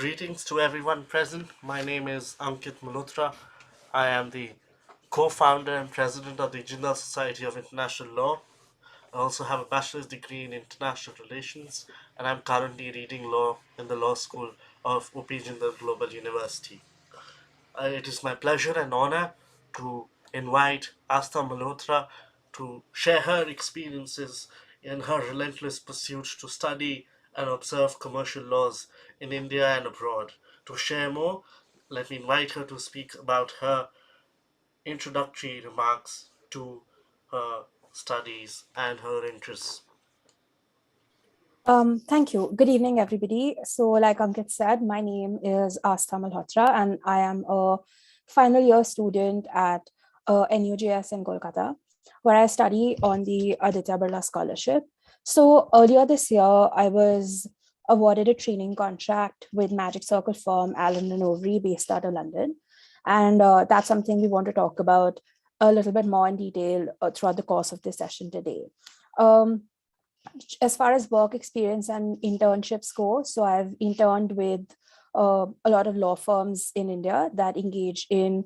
Greetings to everyone present. My name is Ankit Malhotra. I am the co-founder and president of the Jindal Society of International Law. I also have a bachelor's degree in international relations, and I'm currently reading law in the law school of UP Jindal Global University. It is my pleasure and honor to invite Aastha Malhotra to share her experiences in her relentless pursuit to study and observe commercial laws in India and abroad. To share more, let me invite her to speak about her introductory remarks to her studies and her interests. Thank you. Good evening, everybody. So, like Ankit said, my name is Aastha Malhotra, and I am a final year student at NUJS in Kolkata, where I study on the Aditya Birla scholarship. So, earlier this year, I was awarded a training contract with Magic Circle firm Allen Overy, based out of London. And that's something we want to talk about a little bit more in detail throughout the course of this session today. Um, as far as work experience and internships go, so I've interned with a lot of law firms in India that engage in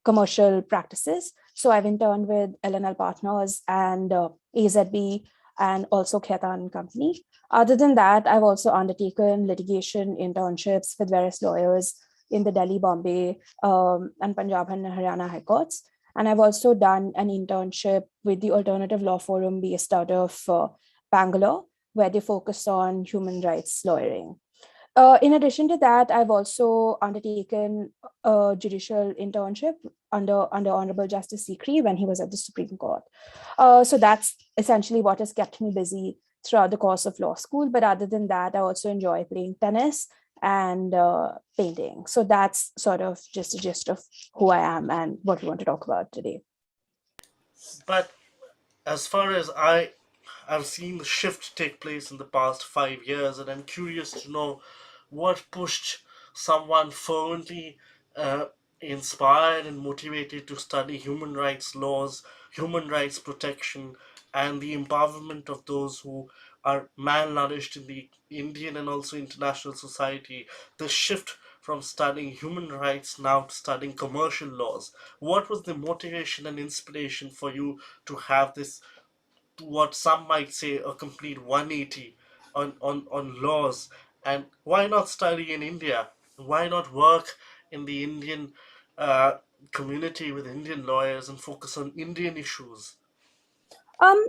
commercial practices. So I've interned with LNL Partners and AZB and also Khaitan and Company. Other than that, I've also undertaken litigation internships with various lawyers in the Delhi, Bombay, and Punjab and Haryana High Courts. And I've also done an internship with the Alternative Law Forum based out of Bangalore, where they focus on human rights lawyering. In addition to that, I've also undertaken a judicial internship under Honorable Justice Sikri when he was at the Supreme Court. So that's essentially what has kept me busy throughout the course of law school. But other than that, I also enjoy playing tennis and painting. So that's sort of just a gist of who I am and what we want to talk about today. But as far as I've seen the shift take place in the past 5 years, and I'm curious to know what pushed someone fervently inspired and motivated to study human rights laws, human rights protection, and the empowerment of those who are malnourished in the Indian and also international society. The shift from studying human rights now to studying commercial laws. What was the motivation and inspiration for you to have this, what some might say, a complete 180 on laws? And why not study in India? Why not work in the Indian uh, community with Indian lawyers and focus on Indian issues? Um,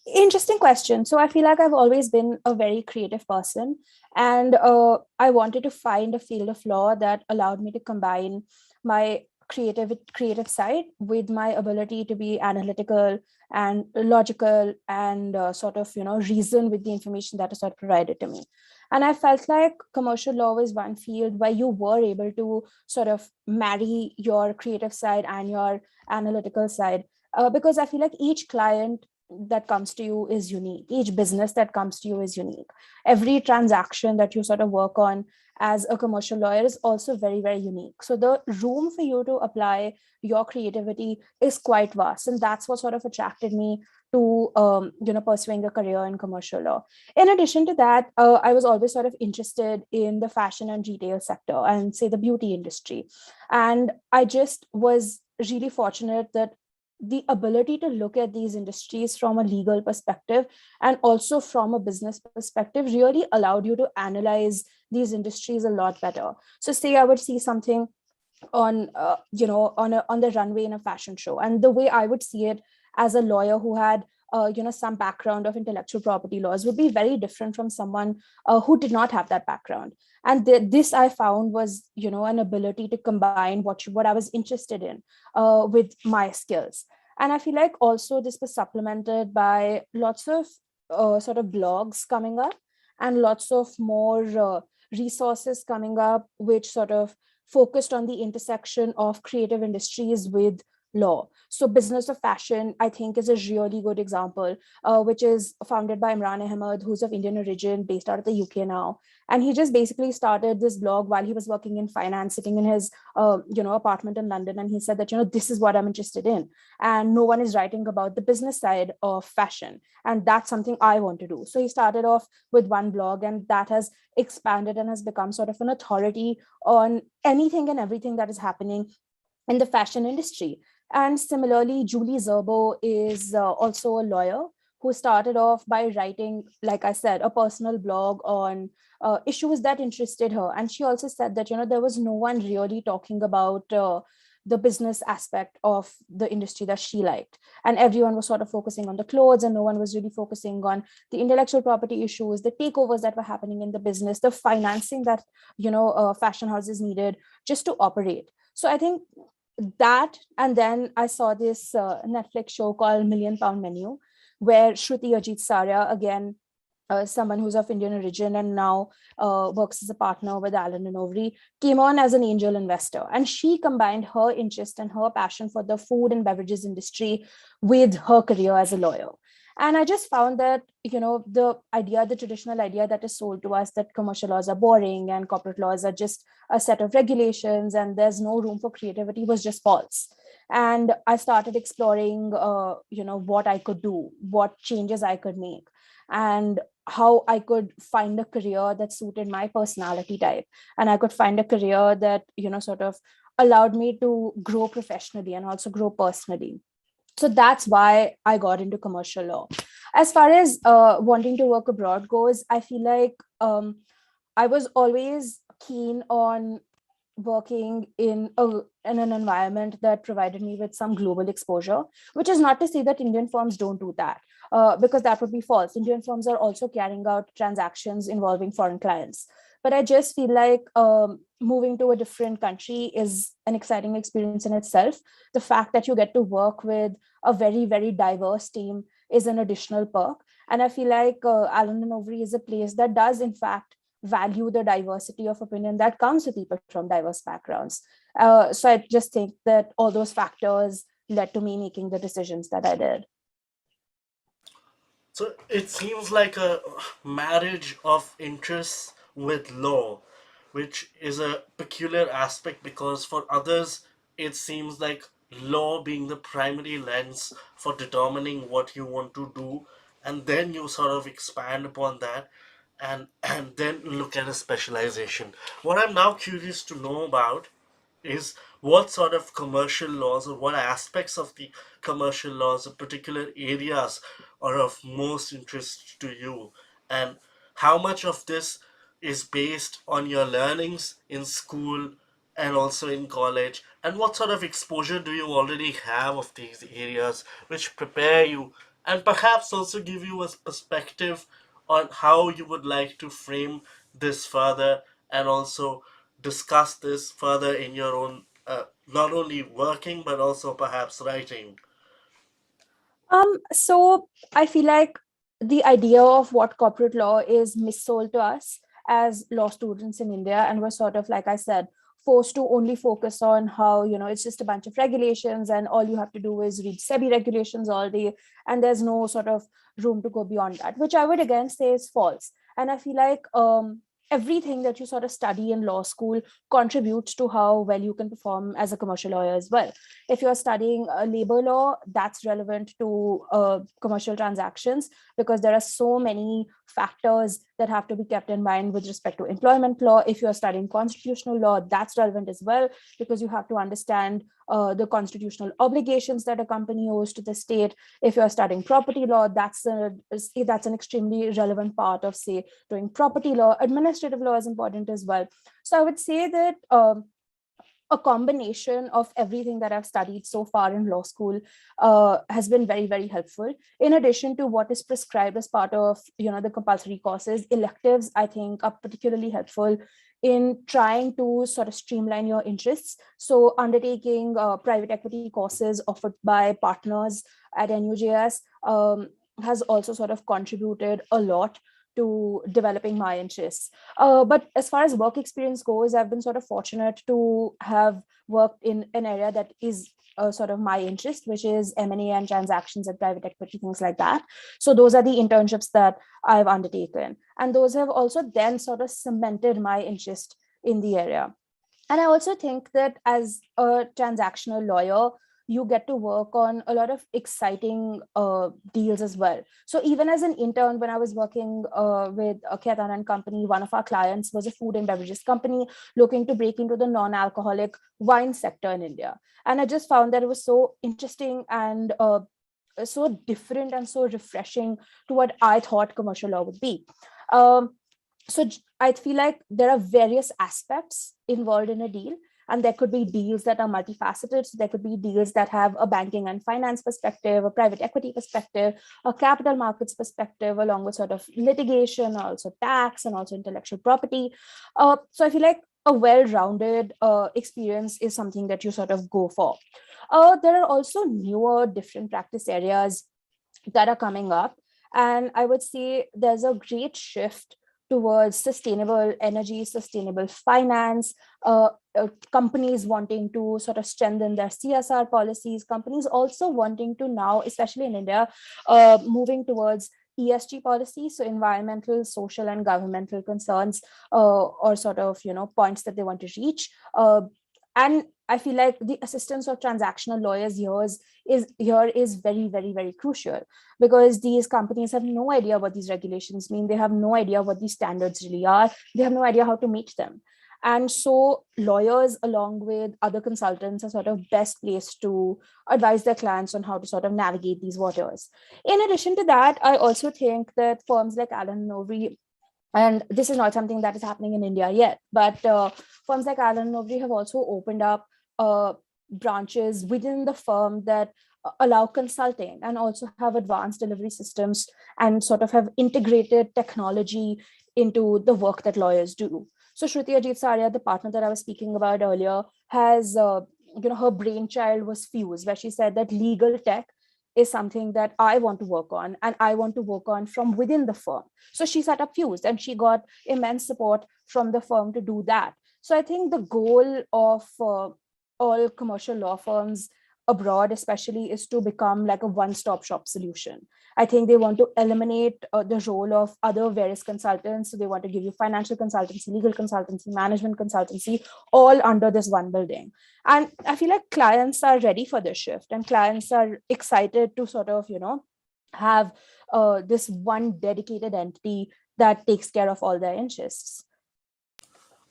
Interesting question. So I feel like I've always been a very creative person, and I wanted to find a field of law that allowed me to combine my creative side with my ability to be analytical and logical and sort of reason with the information that is sort of provided to me. And I felt like commercial law was one field where you were able to sort of marry your creative side and your analytical side, because I feel like each client that comes to you is unique. Each business that comes to you is unique. Every transaction that you sort of work on as a commercial lawyer is also very, very unique. So the room for you to apply your creativity is quite vast. And that's what sort of attracted me to pursuing a career in commercial law. In addition to that, I was always sort of interested in the fashion and retail sector and say the beauty industry. And I just was really fortunate that the ability to look at these industries from a legal perspective and also from a business perspective really allowed you to analyze these industries a lot better. So say I would see something on on the runway in a fashion show, and the way I would see it as a lawyer who had some background of intellectual property laws would be very different from someone who did not have that background. And this I found was an ability to combine what I was interested in with my skills. And I feel like also this was supplemented by lots of sort of blogs coming up and lots of more resources coming up which sort of focused on the intersection of creative industries with law. So Business of Fashion, I think, is a really good example, which is founded by Imran Ahmed, who's of Indian origin, based out of the UK now. And he just basically started this blog while he was working in finance, sitting in his apartment in London. And he said that, this is what I'm interested in. And no one is writing about the business side of fashion. And that's something I want to do. So he started off with one blog, and that has expanded and has become sort of an authority on anything and everything that is happening in the fashion industry. And similarly, Julie Zerbo is also a lawyer who started off by writing, like I said, a personal blog on issues that interested her. And she also said that, there was no one really talking about the business aspect of the industry that she liked. And everyone was sort of focusing on the clothes, and no one was really focusing on the intellectual property issues, the takeovers that were happening in the business, the financing that, fashion houses needed just to operate. So I think that, and then I saw this Netflix show called £1,000,000 Menu, where Shruti Ajit Sarya, again, someone who's of Indian origin and now works as a partner with Allen Overy, came on as an angel investor. And she combined her interest and her passion for the food and beverages industry with her career as a lawyer. And I just found that, the traditional idea that is sold to us, that commercial laws are boring and corporate laws are just a set of regulations and there's no room for creativity, was just false. And I started exploring, what I could do, what changes I could make, and how I could find a career that suited my personality type. And I could find a career that, sort of allowed me to grow professionally and also grow personally. So that's why I got into commercial law. As far as wanting to work abroad goes, I feel like I was always keen on working in an environment that provided me with some global exposure, which is not to say that Indian firms don't do that, because that would be false. Indian firms are also carrying out transactions involving foreign clients. But I just feel like moving to a different country is an exciting experience in itself. The fact that you get to work with a very, very diverse team is an additional perk. And I feel like Allen and Overy is a place that does, in fact, value the diversity of opinion that comes with people from diverse backgrounds. So I just think that all those factors led to me making the decisions that I did. So it seems like a marriage of interests with law, which is a peculiar aspect because for others it seems like law being the primary lens for determining what you want to do, and then you sort of expand upon that and then look at a specialization. What I'm now curious to know about is what sort of commercial laws or what aspects of the commercial laws or particular areas are of most interest to you, and how much of this is based on your learnings in school and also in college, and what sort of exposure do you already have of these areas which prepare you and perhaps also give you a perspective on how you would like to frame this further and also discuss this further in your own not only working but also perhaps writing. So I feel like the idea of what corporate law is missold to us as law students in India, and we're sort of, like I said, forced to only focus on how, it's just a bunch of regulations and all you have to do is read SEBI regulations all day, and there's no sort of room to go beyond that, which I would again say is false. And I feel like everything that you sort of study in law school contributes to how well you can perform as a commercial lawyer as well. If you're studying labor law, that's relevant to commercial transactions, because there are so many factors that have to be kept in mind with respect to employment law. If you're studying constitutional law, that's relevant as well, because you have to understand the constitutional obligations that a company owes to the state. If you're studying property law, that's an extremely relevant part of, say, doing property law. Administrative law is important as well. So I would say that a combination of everything that I've studied so far in law school has been very, very helpful. In addition to what is prescribed as part of, the compulsory courses, electives, I think, are particularly helpful in trying to sort of streamline your interests. So undertaking private equity courses offered by partners at NUJS has also sort of contributed a lot to developing my interests. But as far as work experience goes, I've been sort of fortunate to have worked in an area that is sort of my interest, which is M&A and transactions and private equity, things like that. So those are the internships that I've undertaken. And those have also then sort of cemented my interest in the area. And I also think that as a transactional lawyer, you get to work on a lot of exciting deals as well. So even as an intern, when I was working with Ketan and Company, one of our clients was a food and beverages company looking to break into the non-alcoholic wine sector in India. And I just found that it was so interesting and so different and so refreshing to what I thought commercial law would be. Um, so I feel like there are various aspects involved in a deal, and there could be deals that are multifaceted. So there could be deals that have a banking and finance perspective, a private equity perspective, a capital markets perspective, along with sort of litigation, also tax, and also intellectual property. So I feel like a well-rounded experience is something that you sort of go for. There are also newer different practice areas that are coming up. And I would say there's a great shift towards sustainable energy, sustainable finance, companies wanting to sort of strengthen their CSR policies, companies also wanting to now, especially in India, moving towards ESG policy, so environmental, social, and governmental concerns, or sort of points that they want to reach. And I feel like the assistance of transactional lawyers is very, very, very crucial, because these companies have no idea what these regulations mean. They have no idea what these standards really are. They have no idea how to meet them. And so lawyers, along with other consultants, are sort of best placed to advise their clients on how to sort of navigate these waters. In addition to that, I also think that firms like Allen Overy, and this is not something that is happening in India yet, but firms like Allen Overy have also opened up branches within the firm that allow consulting and also have advanced delivery systems and sort of have integrated technology into the work that lawyers do. So Shruti Ajit Saria, the partner that I was speaking about earlier, has her brainchild was Fuse, where she said that legal tech is something that I want to work on, and I want to work on from within the firm. So she set up Fuse, and she got immense support from the firm to do that. So I think the goal of all commercial law firms abroad especially is to become like a one-stop shop solution. I think they want to eliminate the role of other various consultants. So they want to give you financial consultancy, legal consultancy, management consultancy, all under this one building. And I feel like clients are ready for this shift, and clients are excited to sort of have this one dedicated entity that takes care of all their interests.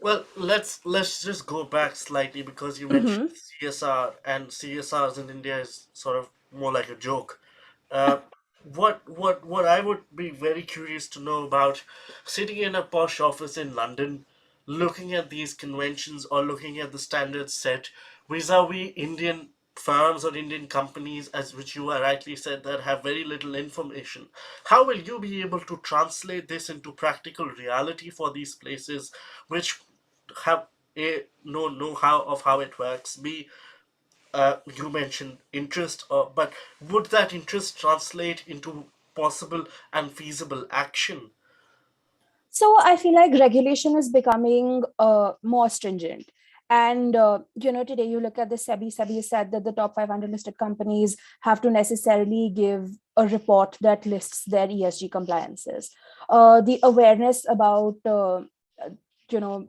Well, let's just go back slightly, because you mentioned Mhm. CSR, and CSRs in India is sort of more like a joke. Uh, what I would be very curious to know about, sitting in a posh office in London, looking at these conventions or looking at the standards set vis-a-vis Indian firms or Indian companies, as which you are rightly said, that have very little information. How will you be able to translate this into practical reality for these places, which have a no know-how of how it works? B, you mentioned interest, but would that interest translate into possible and feasible action? So I feel like regulation is becoming more stringent. And today you look at the SEBI. SEBI said that the top 500 listed companies have to necessarily give a report that lists their ESG compliances. The awareness about you know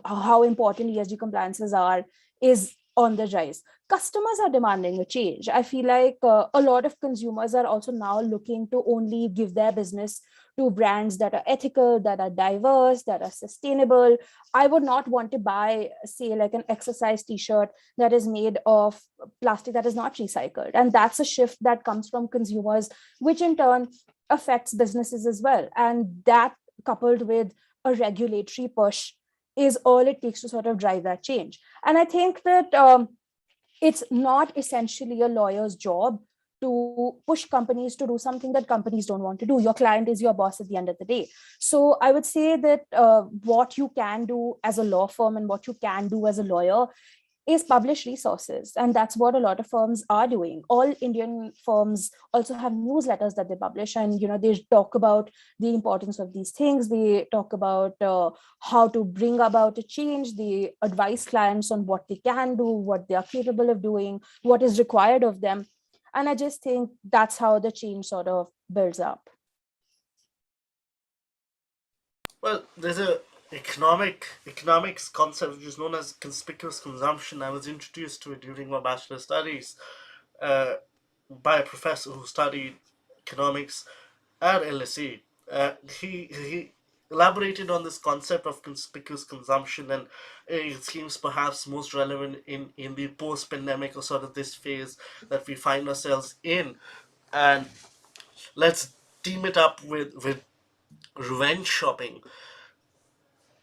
how important ESG compliances are is on the rise. Customers are demanding a change. I feel like a lot of consumers are also now looking to only give their business to brands that are ethical, that are diverse, that are sustainable. I would not want to buy, say, like an exercise t-shirt that is made of plastic that is not recycled. And that's a shift that comes from consumers, which in turn affects businesses as well. And that, coupled with a regulatory push, is all it takes to sort of drive that change. And I think that it's not essentially a lawyer's job to push companies to do something that companies don't want to do. Your client is your boss at the end of the day. So I would say that what you can do as a law firm and what you can do as a lawyer is publish resources. And that's what a lot of firms are doing. All Indian firms also have newsletters that they publish, and they talk about the importance of these things. They talk about how to bring about a change. They advise clients on what they can do, what they are capable of doing, what is required of them. And I just think that's how the change sort of builds up. Well, there's a economics concept which is known as conspicuous consumption. I was introduced to it during my bachelor studies uh, by a professor who studied economics at LSE. He elaborated on this concept of conspicuous consumption, and it seems perhaps most relevant in the post-pandemic, or sort of this phase that we find ourselves in. And let's team it up with revenge shopping.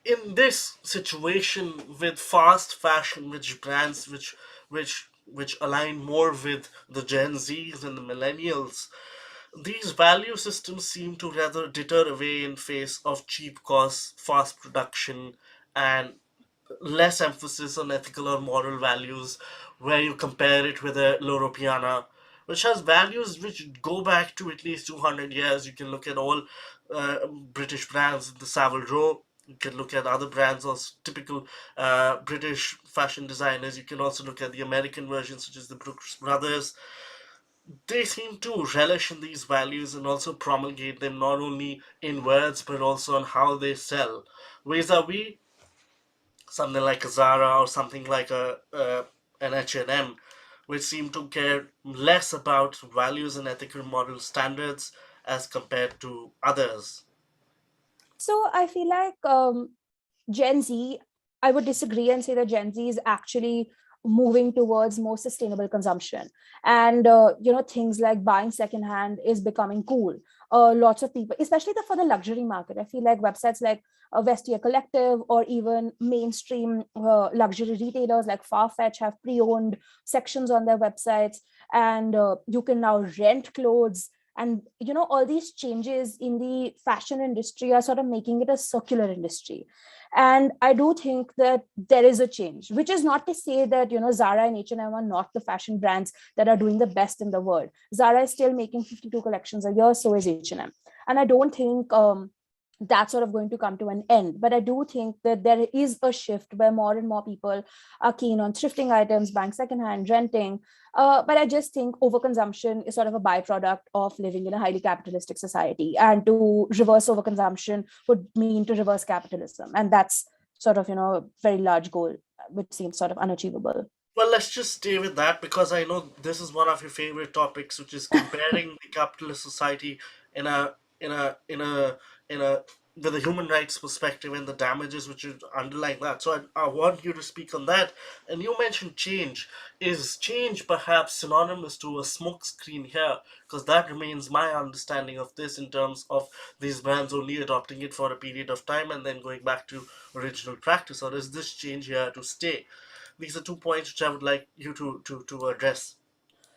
In this situation with fast fashion, which brands which align more with the Gen Zs and the millennials, these value systems seem to rather deter away in face of cheap costs, fast production, and less emphasis on ethical or moral values, where you compare it with a Loro Piana, which has values which go back to at least 200 years. You can look at all British brands, the Savile Row. You can look at other brands, also typical British fashion designers. You can also look at the American versions, such as the Brooks Brothers. They seem to relish in these values and also promulgate them not only in words but also on how they sell. Vis-a-vis something like a Zara or something like an H&M, which seem to care less about values and ethical moral standards as compared to others. So I feel like Gen Z, I would disagree and say that Gen Z is actually moving towards more sustainable consumption. And, things like buying secondhand is becoming cool. Lots of people, especially for the luxury market, I feel like websites like Vestia Collective or even mainstream luxury retailers like Farfetch have pre-owned sections on their websites. And you can now rent clothes. And all these changes in the fashion industry are sort of making it a circular industry. And I do think that there is a change, which is not to say that Zara and H&M are not the fashion brands that are doing the best in the world. Zara is still making 52 collections a year, so is H&M. And I don't think that's sort of going to come to an end. But I do think that there is a shift where more and more people are keen on thrifting items, buying secondhand, renting. But I just think overconsumption is sort of a byproduct of living in a highly capitalistic society. And to reverse overconsumption would mean to reverse capitalism. And that's sort of, a very large goal, which seems sort of unachievable. Well, let's just stay with that because I know this is one of your favorite topics, which is comparing the capitalist society in a in a in a in a with a human rights perspective and the damages which is underlying that. So I want you to speak on that. And you mentioned change. Is change perhaps synonymous to a smokescreen here? Because that remains my understanding of this in terms of these brands only adopting it for a period of time and then going back to original practice, or is this change here to stay? These are two points which I would like you to address.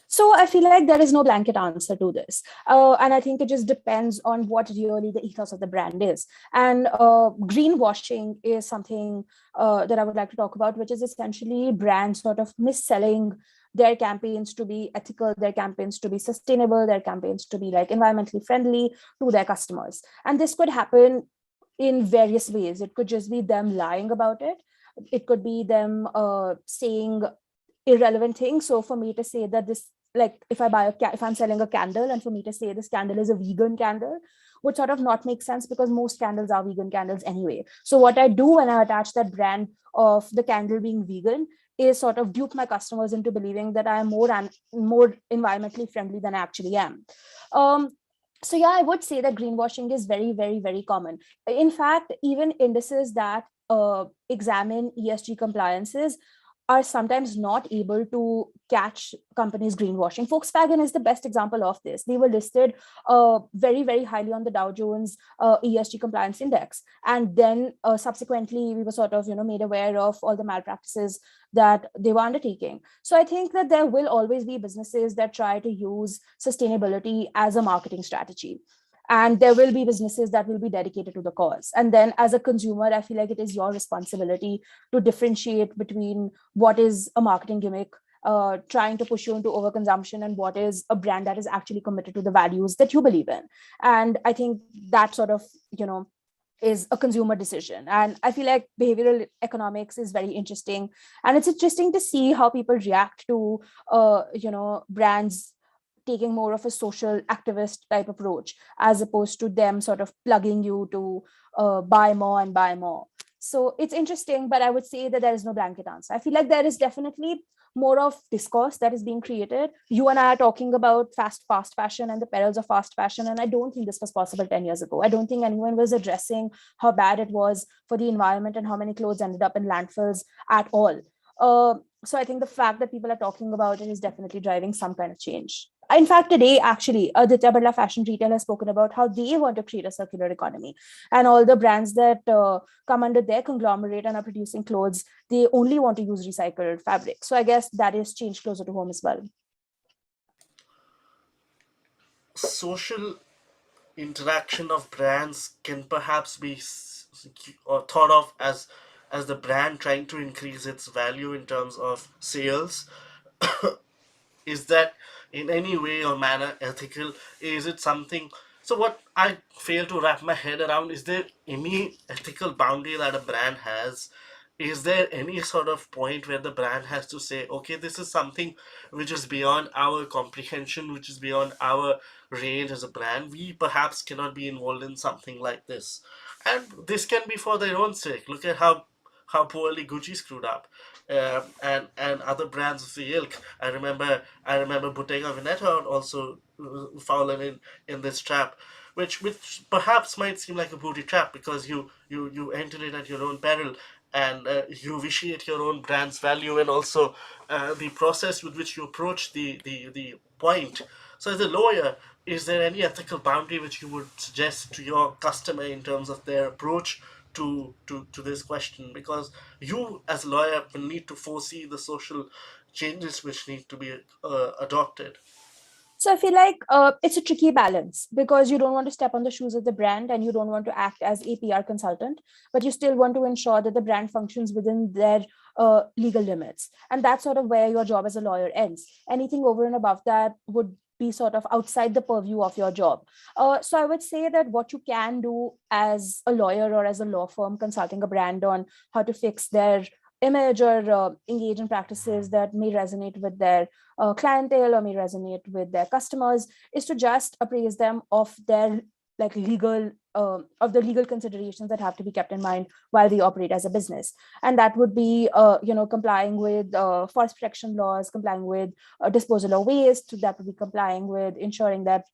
So I feel like there is no blanket answer to this. And I think it just depends on what really the ethos of the brand is. And greenwashing is something that I would like to talk about, which is essentially brands sort of mis-selling their campaigns to be ethical, their campaigns to be sustainable, their campaigns to be like environmentally friendly to their customers. And this could happen in various ways. It could just be them lying about it. It could be them saying irrelevant things. So for me to say that this, like if if I'm selling a candle and for me to say this candle is a vegan candle would sort of not make sense because most candles are vegan candles anyway. So what I do when I attach that brand of the candle being vegan is sort of dupe my customers into believing that I am more environmentally friendly than I actually am. Um, so yeah, I would say that greenwashing is very, very, very common. In fact, even indices that examine ESG compliances are sometimes not able to catch companies greenwashing. Volkswagen is the best example of this. They were listed very, very highly on the Dow Jones ESG compliance index. And then subsequently, we were sort of, made aware of all the malpractices that they were undertaking. So I think that there will always be businesses that try to use sustainability as a marketing strategy. and there will be businesses that will be dedicated to the cause. And then as a consumer, I feel like it is your responsibility to differentiate between what is a marketing gimmick trying to push you into overconsumption and what is a brand that is actually committed to the values that you believe in. And I think that sort of, you know, is a consumer decision. And I feel like behavioral economics is very interesting, and it's interesting to see how people react to brands taking more of a social activist type approach, as opposed to them sort of plugging you to buy more and buy more. So it's interesting, but I would say that there is no blanket answer. I feel like there is definitely more of discourse that is being created. You and I are talking about fast fashion and the perils of fast fashion, and I don't think this was possible 10 years ago. I don't think anyone was addressing how bad it was for the environment and how many clothes ended up in landfills at all. So I think the fact that people are talking about it is definitely driving some kind of change. In fact, today, actually, Aditya Birla Fashion Retail has spoken about how they want to create a circular economy. And all the brands that come under their conglomerate and are producing clothes, they only want to use recycled fabric. So I guess that is change closer to home as well. Social interaction of brands can perhaps be or thought of as the brand trying to increase its value in terms of sales. Is that in any way or manner ethical? Is it something? So what I fail to wrap my head around, is there any ethical boundary that a brand has? Is there any sort of point where the brand has to say, okay, this is something which is beyond our comprehension, which is beyond our range as a brand, we perhaps cannot be involved in something like this? And this can be for their own sake. Look at how poorly Gucci screwed up, and other brands of the ilk. I remember Bottega Veneta also fallen in this trap, which perhaps might seem like a booty trap, because you enter it at your own peril, and you vitiate your own brand's value, and also the process with which you approach the point. So as a lawyer, is there any ethical boundary which you would suggest to your customer in terms of their approach to this question? Because you as a lawyer will need to foresee the social changes which need to be adopted. So I feel like it's a tricky balance, because you don't want to step on the shoes of the brand and you don't want to act as a PR consultant, but you still want to ensure that the brand functions within their legal limits. And that's sort of where your job as a lawyer ends. Anything over and above that would be sort of outside the purview of your job. So I would say that what you can do as a lawyer or as a law firm consulting a brand on how to fix their image or engage in practices that may resonate with their clientele or may resonate with their customers is to just appraise them of their like legal of the legal considerations that have to be kept in mind while they operate as a business. And that would be complying with forest protection laws, complying with disposal of waste, that would be complying with ensuring that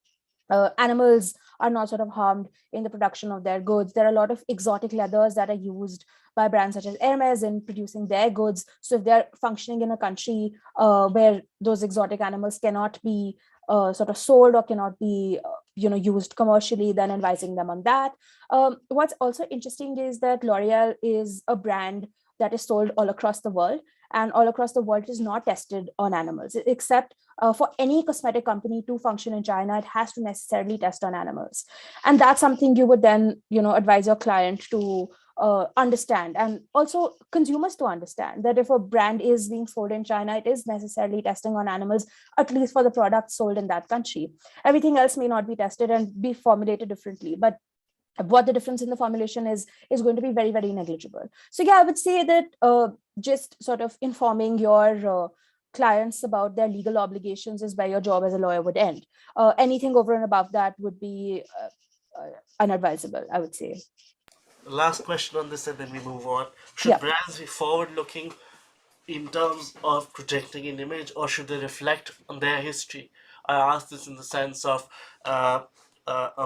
animals are not sort of harmed in the production of their goods. There are a lot of exotic leathers that are used by brands such as Hermes in producing their goods. So if they're functioning in a country where those exotic animals cannot be sort of sold or cannot be used commercially, then advising them on that. What's also interesting is that L'Oreal is a brand that is sold all across the world, and all across the world is not tested on animals, except for any cosmetic company to function in China, it has to necessarily test on animals. And that's something you would then, advise your client to understand, and also consumers to understand that if a brand is being sold in China, it is necessarily testing on animals, at least for the products sold in that country. Everything else may not be tested and be formulated differently, but what the difference in the formulation is going to be very, very negligible. So yeah, I would say that just sort of informing your clients about their legal obligations is where your job as a lawyer would end. Anything over and above that would be unadvisable, I would say. Last question on this, and then we move on. Should Yeah. brands be forward looking in terms of projecting an image, or should they reflect on their history? I ask this in the sense of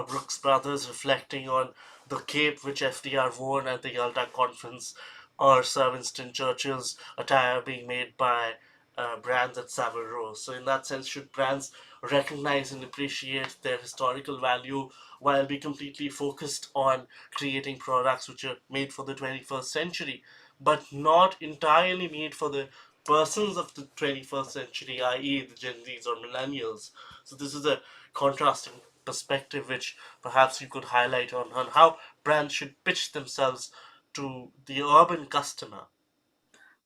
Brooks Brothers reflecting on the cape which FDR wore at the Yalta conference, or Sir Winston Churchill's attire being made by brands at Savile Row. So, in that sense, should brands recognize and appreciate their historical value while be completely focused on creating products which are made for the 21st century, but not entirely made for the persons of the 21st century, i.e., the Gen Zs or millennials? So, this is a contrasting perspective which perhaps you could highlight on how brands should pitch themselves to the urban customer?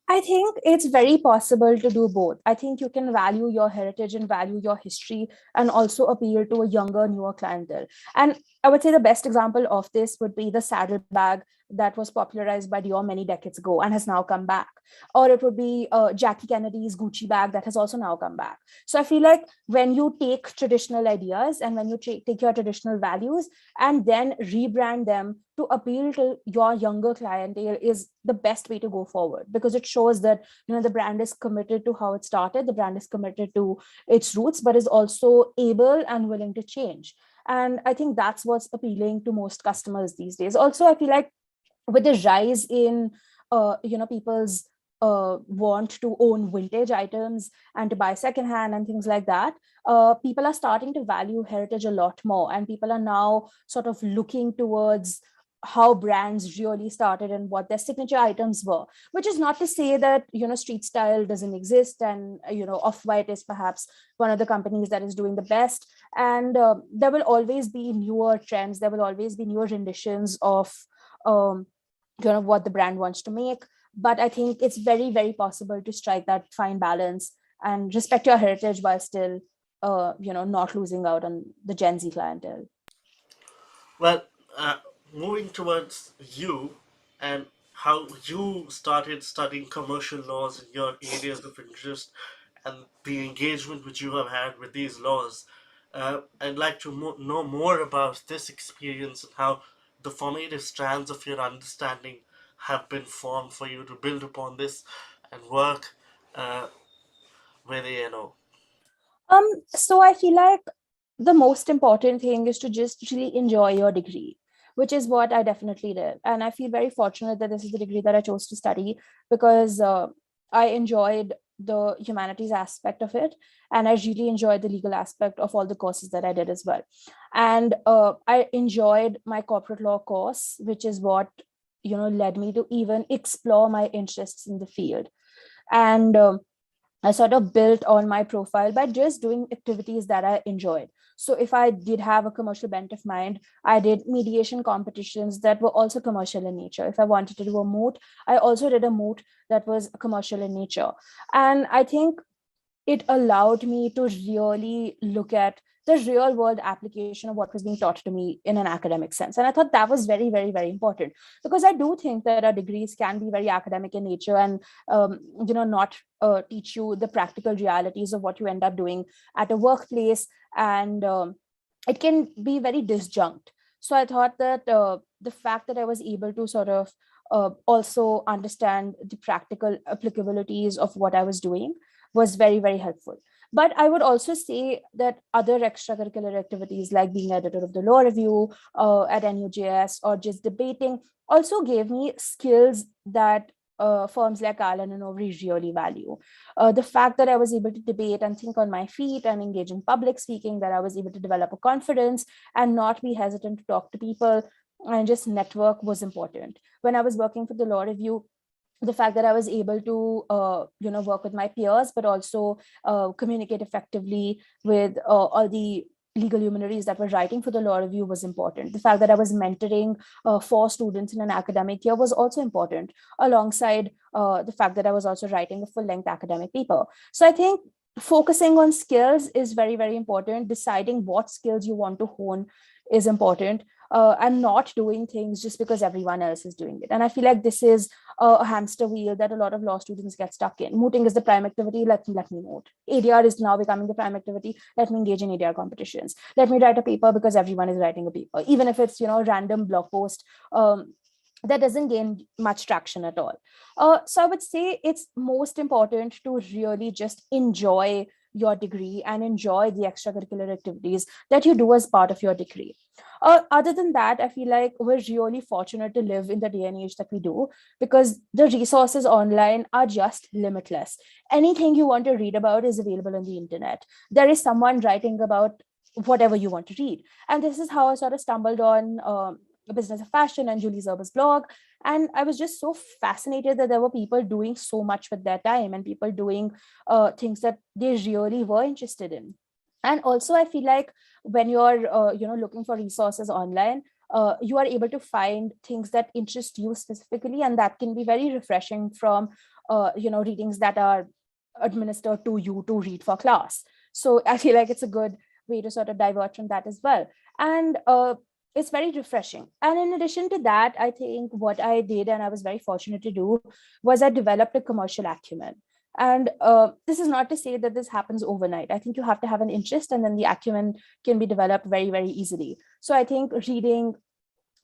I think it's very possible to do both. I think you can value your heritage and value your history and also appeal to a younger, newer clientele. And I would say the best example of this would be the saddlebag that was popularized by Dior many decades ago and has now come back. Or it would be Jackie Kennedy's Gucci bag that has also now come back. So I feel like when you take traditional ideas and when you take your traditional values and then rebrand them to appeal to your younger clientele is the best way to go forward, because it shows that the brand is committed to how it started, the brand is committed to its roots, but is also able and willing to change. And I think that's what's appealing to most customers these days. Also, I feel like with the rise in people's want to own vintage items and to buy secondhand and things like that, people are starting to value heritage a lot more, and people are now sort of looking towards how brands really started and what their signature items were. Which is not to say that street style doesn't exist, and Off-White is perhaps one of the companies that is doing the best. And there will always be newer trends, there will always be newer renditions of um, what the brand wants to make. But I think it's very, very possible to strike that fine balance and respect your heritage while still not losing out on the Gen Z clientele. Well, moving towards you and how you started studying commercial laws in your areas of interest and the engagement which you have had with these laws, I'd like to know more about this experience and how the formative strands of your understanding have been formed for you to build upon this and work uh, with ANO. So I feel like the most important thing is to just really enjoy your degree, which is what I definitely did. And I feel very fortunate that this is the degree that I chose to study, because I enjoyed the humanities aspect of it. And I really enjoyed the legal aspect of all the courses that I did as well. And I enjoyed my corporate law course, which is what led me to even explore my interests in the field. And I sort of built on my profile by just doing activities that I enjoyed. So if I did have a commercial bent of mind, I did mediation competitions that were also commercial in nature. If I wanted to do a moot, I also did a moot that was commercial in nature. And I think it allowed me to really look at the real world application of what was being taught to me in an academic sense. And I thought that was very, very, very important, because I do think that our degrees can be very academic in nature and not teach you the practical realities of what you end up doing at a workplace. And it can be very disjunct. So I thought that the fact that I was able to sort of also understand the practical applicabilities of what I was doing was very, very helpful. But I would also say that other extracurricular activities like being editor of the law review at NUJS or just debating also gave me skills that firms like Allen and Overy really value. The fact that I was able to debate and think on my feet and engage in public speaking, that I was able to develop a confidence and not be hesitant to talk to people and just network was important. When I was working for the law review, the fact that I was able to, work with my peers, but also communicate effectively with all the legal luminaries that were writing for the law review was important. The fact that I was mentoring 4 students in an academic year was also important, alongside the fact that I was also writing a full-length academic paper. So I think focusing on skills is very, very important. Deciding what skills you want to hone is important, and not doing things just because everyone else is doing it. And I feel like this is a hamster wheel that a lot of law students get stuck in. Mooting is the prime activity. Let me moot. ADR is now becoming the prime activity. Let me engage in ADR competitions. Let me write a paper because everyone is writing a paper, even if it's a random blog post. That doesn't gain much traction at all. So I would say it's most important to really just enjoy your degree and enjoy the extracurricular activities that you do as part of your degree. Other than that, I feel like we're really fortunate to live in the day and age that we do, because the resources online are just limitless. Anything you want to read about is available on the internet. There is someone writing about whatever you want to read. And this is how I sort of stumbled on a Business of Fashion and Julie Zerber's blog. And I was just so fascinated that there were people doing so much with their time and people doing things that they really were interested in. And also I feel like when you're looking for resources online, you are able to find things that interest you specifically, and that can be very refreshing from readings that are administered to you to read for class. So I feel like it's a good way to sort of divert from that as well. And it's very refreshing. And in addition to that, I think what I did, and I was very fortunate to do, was I developed a commercial acumen. And this is not to say that this happens overnight. I think you have to have an interest, and then the acumen can be developed very, very easily. So I think reading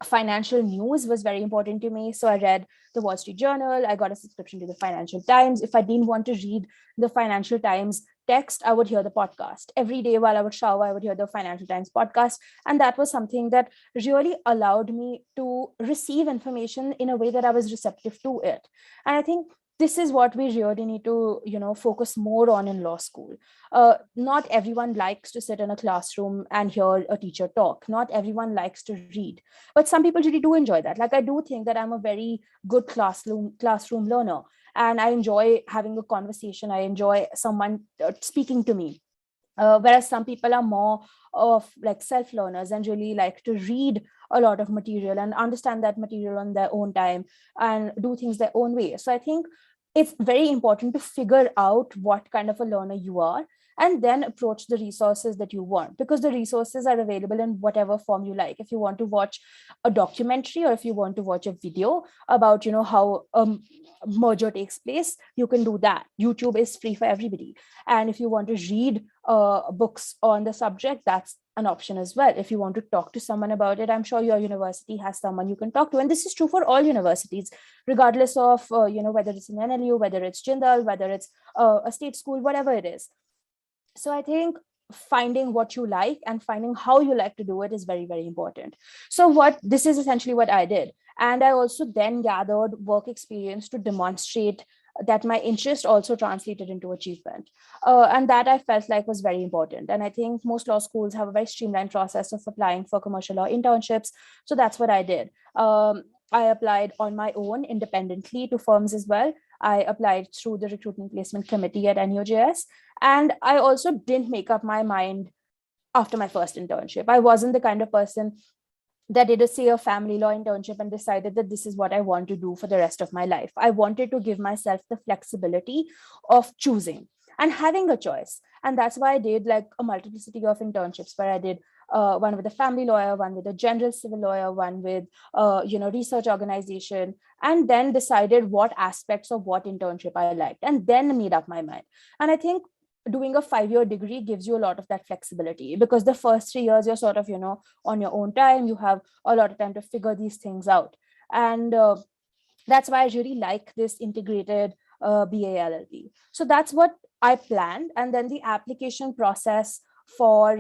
financial news was very important to me. So I read the Wall Street Journal. I got a subscription to the Financial Times. If I didn't want to read the Financial Times text, I would hear the podcast. Every day while I would shower, I would hear the Financial Times podcast. And that was something that really allowed me to receive information in a way that I was receptive to it. And I think this is what we really need to focus more on in law school. Not everyone likes to sit in a classroom and hear a teacher talk. Not everyone likes to read, but some people really do enjoy that. Like, I do think that I'm a very good classroom learner, and I enjoy having a conversation. I enjoy someone speaking to me. Whereas some people are more of like self learners and really like to read a lot of material and understand that material on their own time and do things their own way. So I think it's very important to figure out what kind of a learner you are, and then approach the resources that you want, because the resources are available in whatever form you like. If you want to watch a documentary, or if you want to watch a video about how merger takes place, you can do that. YouTube is free for everybody. And if you want to read books on the subject, that's an option as well. If you want to talk to someone about it, I'm sure your university has someone you can talk to. And this is true for all universities, regardless of whether it's an NLU, whether it's Jindal, whether it's a state school, whatever it is. So I think finding what you like and finding how you like to do it is very, very important. So what this is essentially what I did. And I also then gathered work experience to demonstrate that my interest also translated into achievement. And that I felt like was very important. And I think most law schools have a very streamlined process of applying for commercial law internships. So that's what I did. I applied on my own independently to firms as well. I applied through the recruitment placement committee at NUJS. And I also didn't make up my mind after my first internship. I wasn't the kind of person that did a family law internship and decided that this is what I want to do for the rest of my life. I wanted to give myself the flexibility of choosing and having a choice. And that's why I did like a multiplicity of internships, where I did one with a family lawyer, one with a general civil lawyer, one with research organization, and then decided what aspects of what internship I liked, and then made up my mind. And I think doing a 5-year degree gives you a lot of that flexibility, because the first 3 years you're sort of on your own time. You have a lot of time to figure these things out. And that's why I really like this integrated BA-LLB. So that's what I planned. And then the application process for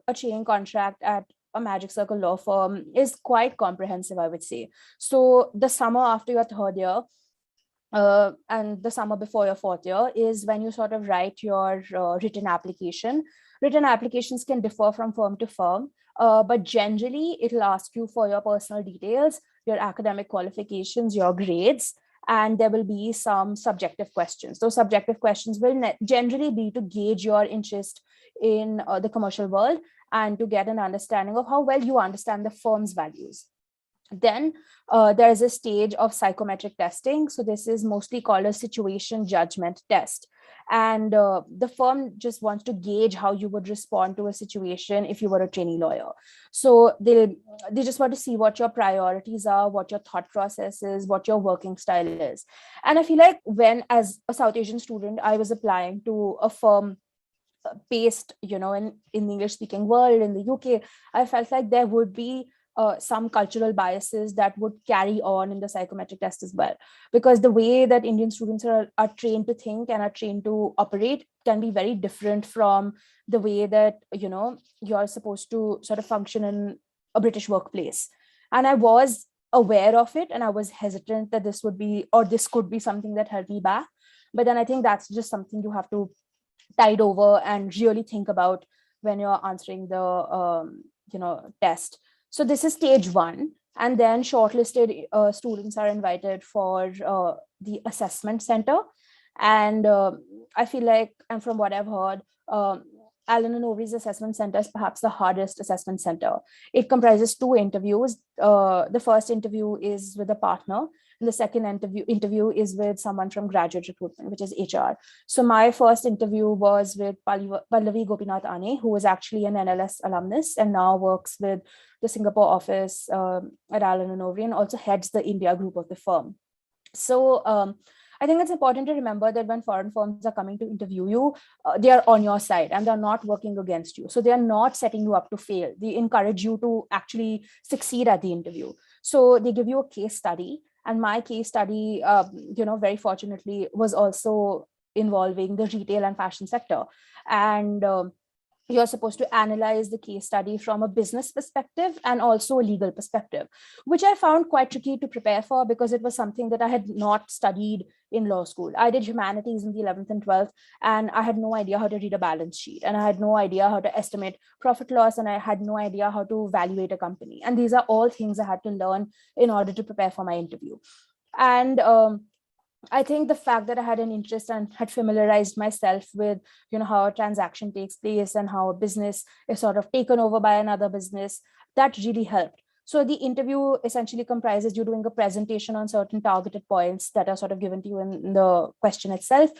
a training contract at a Magic Circle law firm is quite comprehensive, I would say. So the summer after your third year, and the summer before your fourth year is when you sort of write your written application. Written applications can differ from firm to firm, but generally it'll ask you for your personal details, your academic qualifications, your grades, and there will be some subjective questions. Those subjective questions will generally be to gauge your interest in the commercial world and to get an understanding of how well you understand the firm's values. Then there is a stage of psychometric testing. So this is mostly called a situation judgment test. And the firm just wants to gauge how you would respond to a situation if you were a trainee lawyer. So they just want to see what your priorities are, what your thought process is, what your working style is. And I feel like when, as a South Asian student, I was applying to a firm based, in the English speaking world in the UK, I felt like there would be some cultural biases that would carry on in the psychometric test as well, because the way that Indian students are trained to think and are trained to operate can be very different from the way that you're supposed to sort of function in a British workplace. And I was aware of it, and I was hesitant that this could be something that held me back. But then I think that's just something you have to tide over and really think about when you're answering the test. So this is stage one. And then shortlisted students are invited for the assessment center. And I feel like, and from what I've heard, Allen Overy's assessment center is perhaps the hardest assessment center. It comprises two interviews. The first interview is with a partner, and the second interview is with someone from graduate recruitment, which is HR. So my first interview was with Pallavi Gopinath Ane, who was actually an NLS alumnus and now works with the Singapore office at Allen Overy, and also heads the India group of the firm. So I think it's important to remember that when foreign firms are coming to interview you, they are on your side and they're not working against you. So they are not setting you up to fail. They encourage you to actually succeed at the interview. So they give you a case study. And my case study, very fortunately, was also involving the retail and fashion sector. And you're supposed to analyze the case study from a business perspective and also a legal perspective, which I found quite tricky to prepare for because it was something that I had not studied in law school. I did humanities in the 11th and 12th, and I had no idea how to read a balance sheet, and I had no idea how to estimate profit loss, and I had no idea how to evaluate a company. And these are all things I had to learn in order to prepare for my interview. And I think the fact that I had an interest and had familiarized myself with, how a transaction takes place and how a business is sort of taken over by another business, that really helped. So the interview essentially comprises you doing a presentation on certain targeted points that are sort of given to you in the question itself.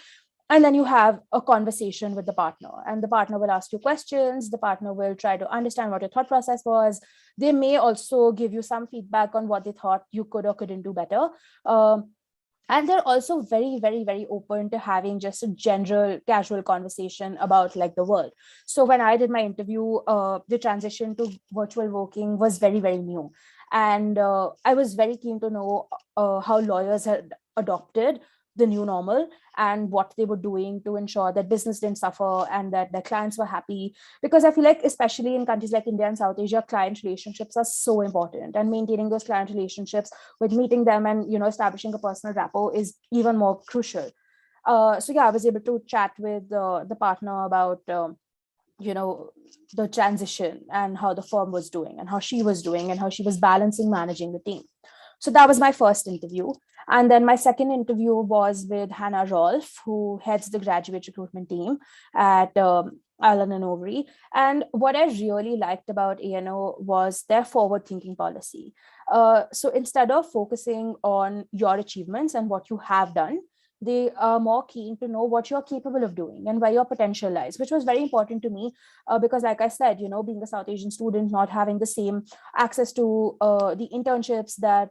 And then you have a conversation with the partner, and the partner will ask you questions. The partner will try to understand what your thought process was. They may also give you some feedback on what they thought you could or couldn't do better. And they're also very, very, very open to having just a general casual conversation about like the world. So when I did my interview, the transition to virtual working was very, very new. And I was very keen to know how lawyers had adopted the new normal and what they were doing to ensure that business didn't suffer and that their clients were happy. Because I feel like, especially in countries like India and South Asia, client relationships are so important, and maintaining those client relationships with meeting them and, establishing a personal rapport is even more crucial. So yeah, I was able to chat with the partner about, the transition and how the firm was doing and how she was doing and how she was balancing managing the team. So that was my first interview. And then my second interview was with Hannah Rolfe, who heads the graduate recruitment team at Allen and Overy. And what I really liked about ANO was their forward-thinking policy. So instead of focusing on your achievements and what you have done, they are more keen to know what you're capable of doing and where your potential lies, which was very important to me because, like I said, being a South Asian student, not having the same access to the internships that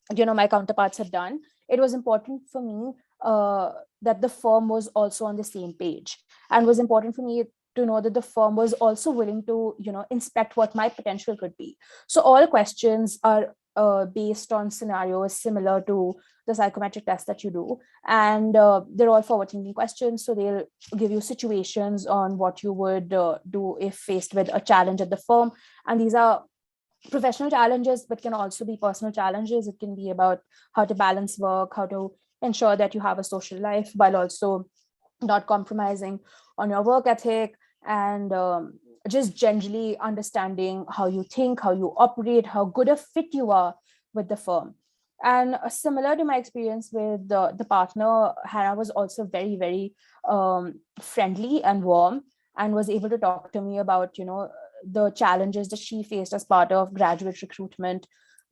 my counterparts had done, it was important for me that the firm was also on the same page, and was important for me to know that the firm was also willing to inspect what my potential could be. So all questions are based on scenarios similar to the psychometric test that you do, and they're all forward thinking questions. So they'll give you situations on what you would do if faced with a challenge at the firm, and these are professional challenges, but can also be personal challenges. It can be about how to balance work, how to ensure that you have a social life while also not compromising on your work ethic, and just generally understanding how you think, how you operate, how good a fit you are with the firm. And similar to my experience with the partner, Hannah was also very, very friendly and warm, and was able to talk to me about, the challenges that she faced as part of graduate recruitment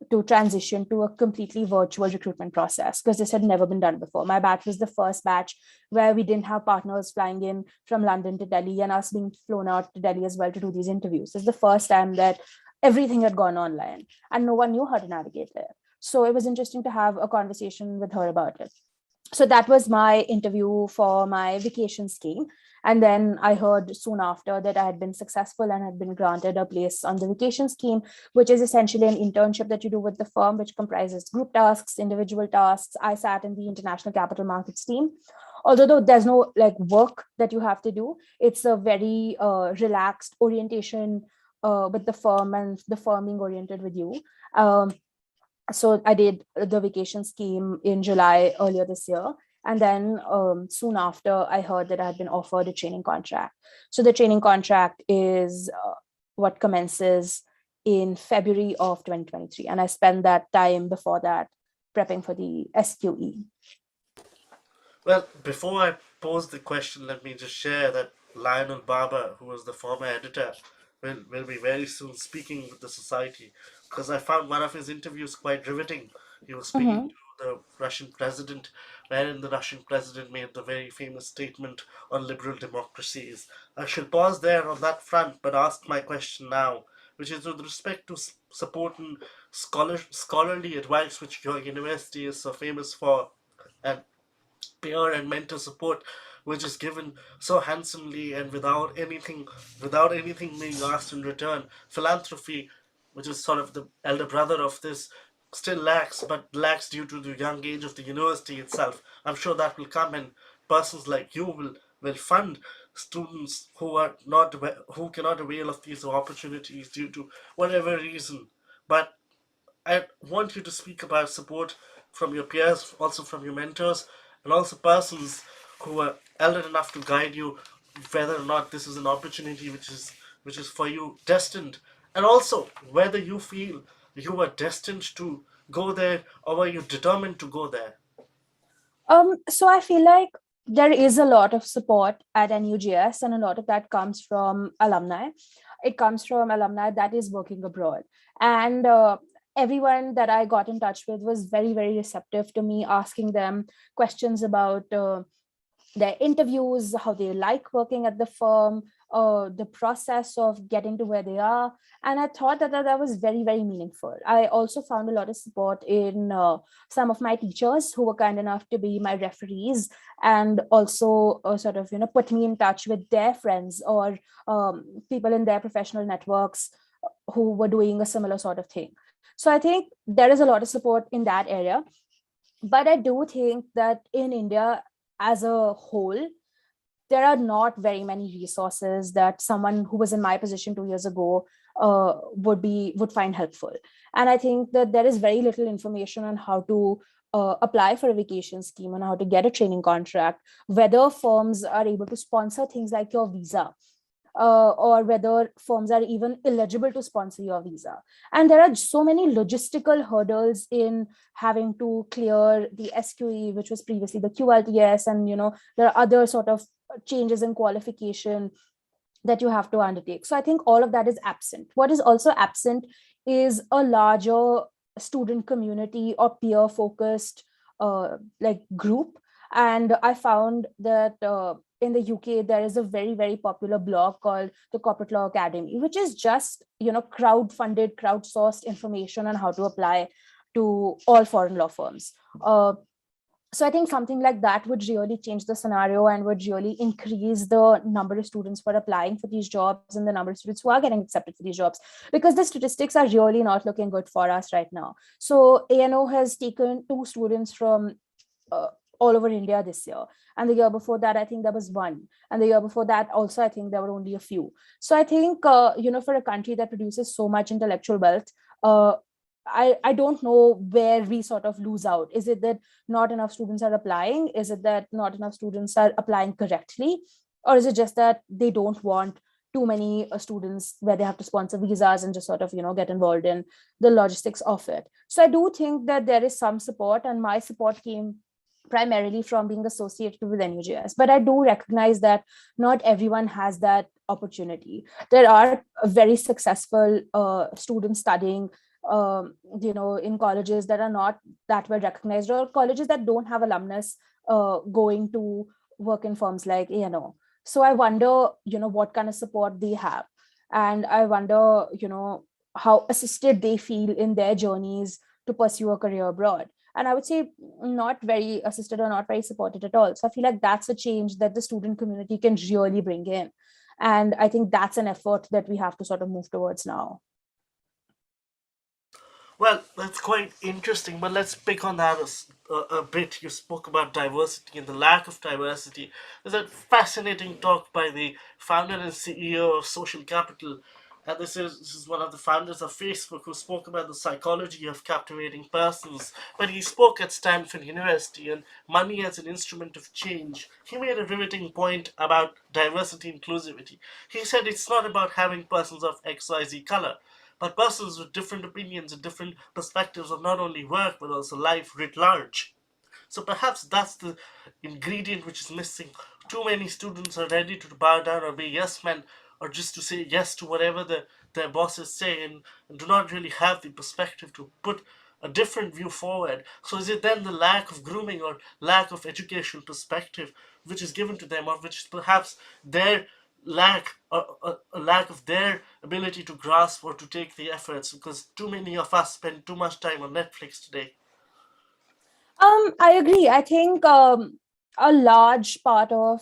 to transition to a completely virtual recruitment process, because this had never been done before. My batch was the first batch where we didn't have partners flying in from London to Delhi and us being flown out to Delhi as well to do these interviews. It's the first time that everything had gone online and no one knew how to navigate there. So it was interesting to have a conversation with her about it. So that was my interview for my vacation scheme. And then I heard soon after that I had been successful and had been granted a place on the vacation scheme, which is essentially an internship that you do with the firm, which comprises group tasks, individual tasks. I sat in the international capital markets team. Although there's no like work that you have to do, it's a very relaxed orientation with the firm, and the firm being oriented with you. So I did the vacation scheme in July earlier this year. And then soon after, I heard that I had been offered a training contract. So the training contract is what commences in February of 2023. And I spent that time before that prepping for the SQE. Well, before I pose the question, let me just share that Lionel Barber, who was the former editor, will be very soon speaking with the society, because I found one of his interviews quite riveting. He was speaking Mm-hmm. to the Russian president, wherein the Russian president made the very famous statement on liberal democracies. I shall pause there on that front, but ask my question now, which is with respect to support and scholarly advice, which your university is so famous for, and peer and mentor support, which is given so handsomely and without anything being asked in return. Philanthropy, which is sort of the elder brother of this, still lacks, but lacks due to the young age of the university itself. I'm sure that will come, and persons like you will fund students who cannot avail of these opportunities due to whatever reason. But I want you to speak about support from your peers, also from your mentors, and also persons who are elder enough to guide you whether or not this is an opportunity which is for you destined, and also whether you feel you are destined to go there or were you determined to go there. So I feel like there is a lot of support at NUJS, and a lot of that comes from alumni. It comes from alumni that is working abroad. And everyone that I got in touch with was very, very receptive to me, asking them questions about their interviews, how they like working at the firm, the process of getting to where they are. And I thought that was very, very meaningful. I also found a lot of support in some of my teachers who were kind enough to be my referees, and also sort of, put me in touch with their friends or people in their professional networks who were doing a similar sort of thing. So I think there is a lot of support in that area. But I do think that in India as a whole, there are not very many resources that someone who was in my position 2 years ago would find helpful. And I think that there is very little information on how to apply for a vacation scheme and how to get a training contract, whether firms are able to sponsor things like your visa, or whether firms are even eligible to sponsor your visa. And there are so many logistical hurdles in having to clear the SQE, which was previously the QLTS, and there are other sort of changes in qualification that you have to undertake. So I think all of that is absent. What is also absent is a larger student community or peer focused like group. And I found that in the UK there is a very, very popular blog called the Corporate Law Academy, which is just crowd funded, crowdsourced information on how to apply to all foreign law firms. So I think something like that would really change the scenario and would really increase the number of students who are applying for these jobs and the number of students who are getting accepted for these jobs, because the statistics are really not looking good for us right now. So ANO has taken 2 students from uh, all over India this year. And the year before that, I think there was one. And the year before that, also, I think there were only a few. So I think, for a country that produces so much intellectual wealth, I don't know where we sort of lose out. Is it that not enough students are applying? Is it that not enough students are applying correctly? Or is it just that they don't want too many students where they have to sponsor visas and just sort of, get involved in the logistics of it? So I do think that there is some support, and my support came primarily from being associated with NUJS. But I do recognize that not everyone has that opportunity. There are very successful students studying in colleges that are not that well recognized, or colleges that don't have alumnus going to work in firms like ANO. So I wonder, what kind of support they have. And I wonder, how assisted they feel in their journeys to pursue a career abroad. And I would say not very assisted or not very supported at all. So I feel like that's a change that the student community can really bring in. And I think that's an effort that we have to sort of move towards now. Well, that's quite interesting, but let's pick on that a bit. You spoke about diversity and the lack of diversity. There's a fascinating talk by the founder and CEO of Social Capital, and this is one of the founders of Facebook, who spoke about the psychology of captivating persons. When he spoke at Stanford University and money as an instrument of change, he made a riveting point about diversity inclusivity. He said it's not about having persons of XYZ color, but persons with different opinions and different perspectives of not only work but also life writ large. So perhaps that's the ingredient which is missing too many students are ready to bow down or be yes men, or just to say yes to whatever their bosses say, and do not really have the perspective to put a different view forward. So is it then the lack of grooming or lack of educational perspective which is given to them, or which is perhaps their lack, a lack of their ability to grasp or to take the efforts, because too many of us spend too much time on Netflix today. I agree. I think a large part of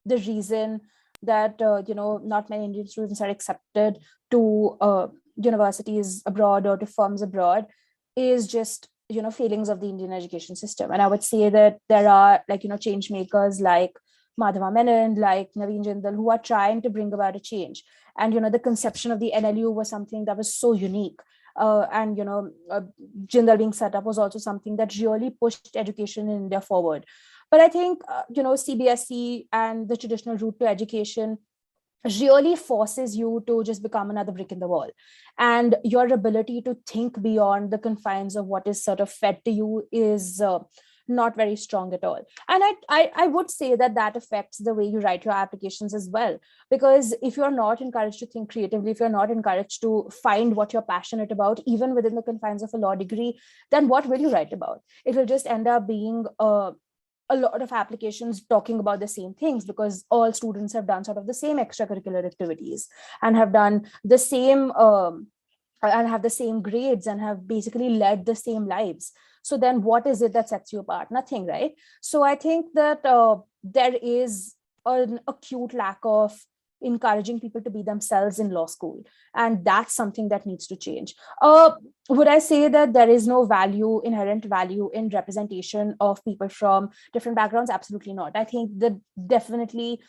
the reason that not many Indian students are accepted to universities abroad or to firms abroad is just failings of the Indian education system. And I would say that there are change makers like Madhava Menon, like Naveen Jindal, who are trying to bring about a change. And the conception of the NLU was something that was so unique. And Jindal being set up was also something that really pushed education in India forward. But I think CBSE and the traditional route to education really forces you to just become another brick in the wall, and your ability to think beyond the confines of what is sort of fed to you is not very strong at all. And I would say that that affects the way you write your applications as well, because if you're not encouraged to think creatively, if you're not encouraged to find what you're passionate about even within the confines of a law degree, then what will you write about? It will just end up being a lot of applications talking about the same things, because all students have done sort of the same extracurricular activities and have done the same and have the same grades and have basically led the same lives. So then what is it that sets you apart? Nothing, right? So I think that there is an acute lack of encouraging people to be themselves in law school, and that's something that needs to change. Would I say that there is no value, inherent value, in representation of people from different backgrounds? Absolutely not. I think that definitely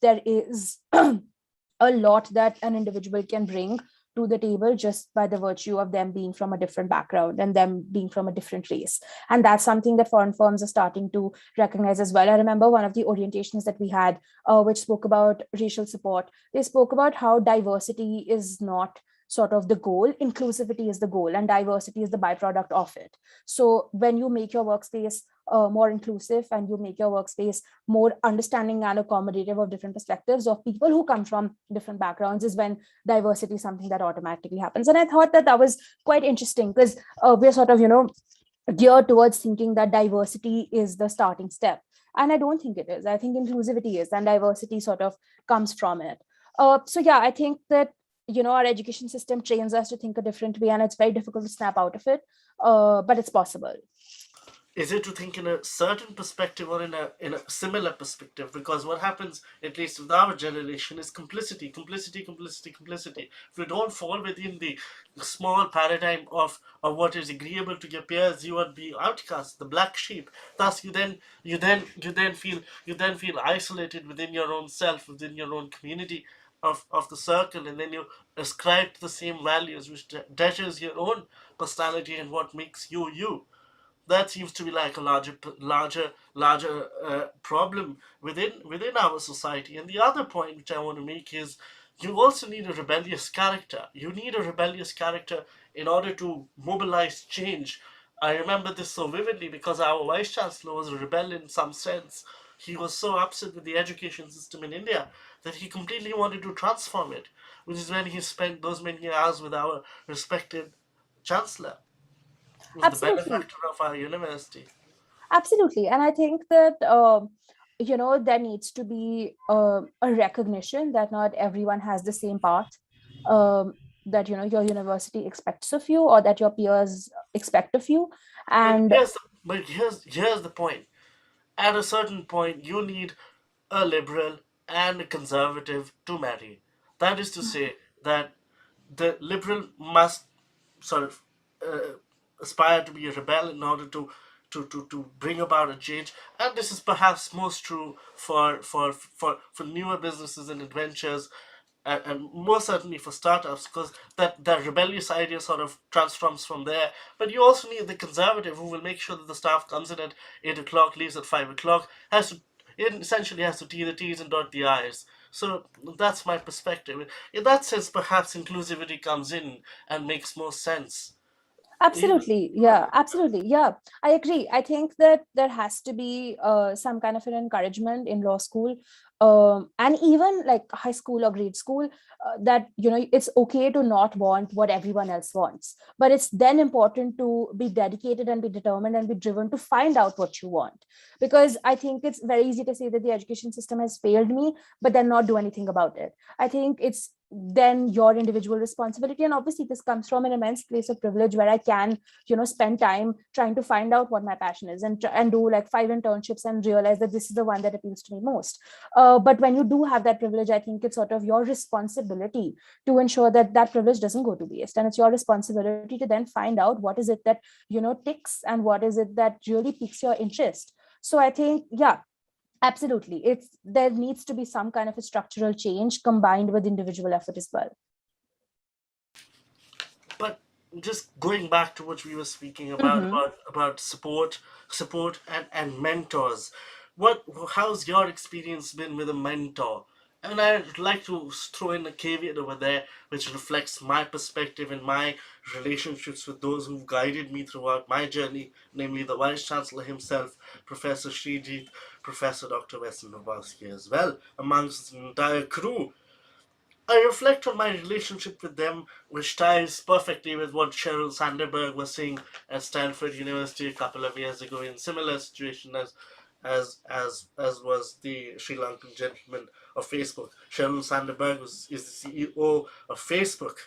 there is a lot that an individual can bring to the table just by the virtue of them being from a different background and them being from a different race. And that's something that foreign firms are starting to recognize as well. I remember one of the orientations that we had, which spoke about racial support. They spoke about how diversity is not sort of the goal, inclusivity is the goal, and diversity is the byproduct of it. So when you make your workspace more inclusive and you make your workspace more understanding and accommodative of different perspectives of people who come from different backgrounds, is when diversity is something that automatically happens. And I thought that that was quite interesting, because we're sort of geared towards thinking that diversity is the starting step, and I don't think it is. I think inclusivity is, and diversity sort of comes from it. So yeah, I think that our education system trains us to think a different way, and it's very difficult to snap out of it, but it's possible. Is it to think in a certain perspective or in a similar perspective? Because what happens, at least with our generation, is complicity, complicity, complicity, complicity. If you don't fall within the small paradigm of what is agreeable to your peers, you would be outcast, the black sheep. Thus you then feel isolated within your own self, within your own community of the circle, and then you ascribe to the same values which deters your own personality and what makes you you. That seems to be like a larger problem within our society. And the other point which I want to make is, you also need a rebellious character. You need a rebellious character in order to mobilize change. I remember this so vividly because our vice chancellor was a rebel in some sense. He was so upset with the education system in India that he completely wanted to transform it, which is when he spent those many hours with our respected chancellor, who's the Absolutely. benefactor of our university. Absolutely. And I think that, there needs to be a recognition that not everyone has the same path that, your university expects of you, or that your peers expect of you. But And here's the point. At a certain point, you need a liberal and a conservative to marry. That is to say that the liberal must sort of uh, aspire to be a rebel in order to bring about a change. And this is perhaps most true for newer businesses and adventures, and more certainly for startups, because that rebellious idea sort of transforms from there. But you also need the conservative who will make sure that the staff comes in at 8 o'clock, leaves at 5 o'clock, has to, it essentially has to tee the T's and dot the I's. So that's my perspective. In that sense, perhaps inclusivity comes in and makes more sense. Absolutely. Yeah, absolutely. Yeah, I agree. I think that there has to be some kind of an encouragement in law school, and even like high school or grade school, that, it's okay to not want what everyone else wants. But it's then important to be dedicated and be determined and be driven to find out what you want. Because I think it's very easy to say that the education system has failed me, but then not do anything about it. I think it's then your individual responsibility, and obviously this comes from an immense place of privilege where I can spend time trying to find out what my passion is, and do like 5 internships and realize that this is the one that appeals to me most. But when you do have that privilege, I think it's sort of your responsibility to ensure that that privilege doesn't go to waste, and it's your responsibility to then find out what is it that ticks, and what is it that really piques your interest. So I think, yeah, absolutely. There needs to be some kind of a structural change combined with individual effort as well. But just going back to what we were speaking about Mhm. support and mentors. How's your experience been with a mentor? And I'd like to throw in a caveat over there, which reflects my perspective and my relationships with those who've guided me throughout my journey, namely the Vice Chancellor himself, Professor Srijit, Professor Dr. Weston Nabowski as well, amongst the entire crew. I reflect on my relationship with them, which ties perfectly with what Sheryl Sandberg was saying at Stanford University a couple of years ago in similar situation as was the Sri Lankan gentleman of Facebook. Sheryl Sandberg is the CEO of Facebook.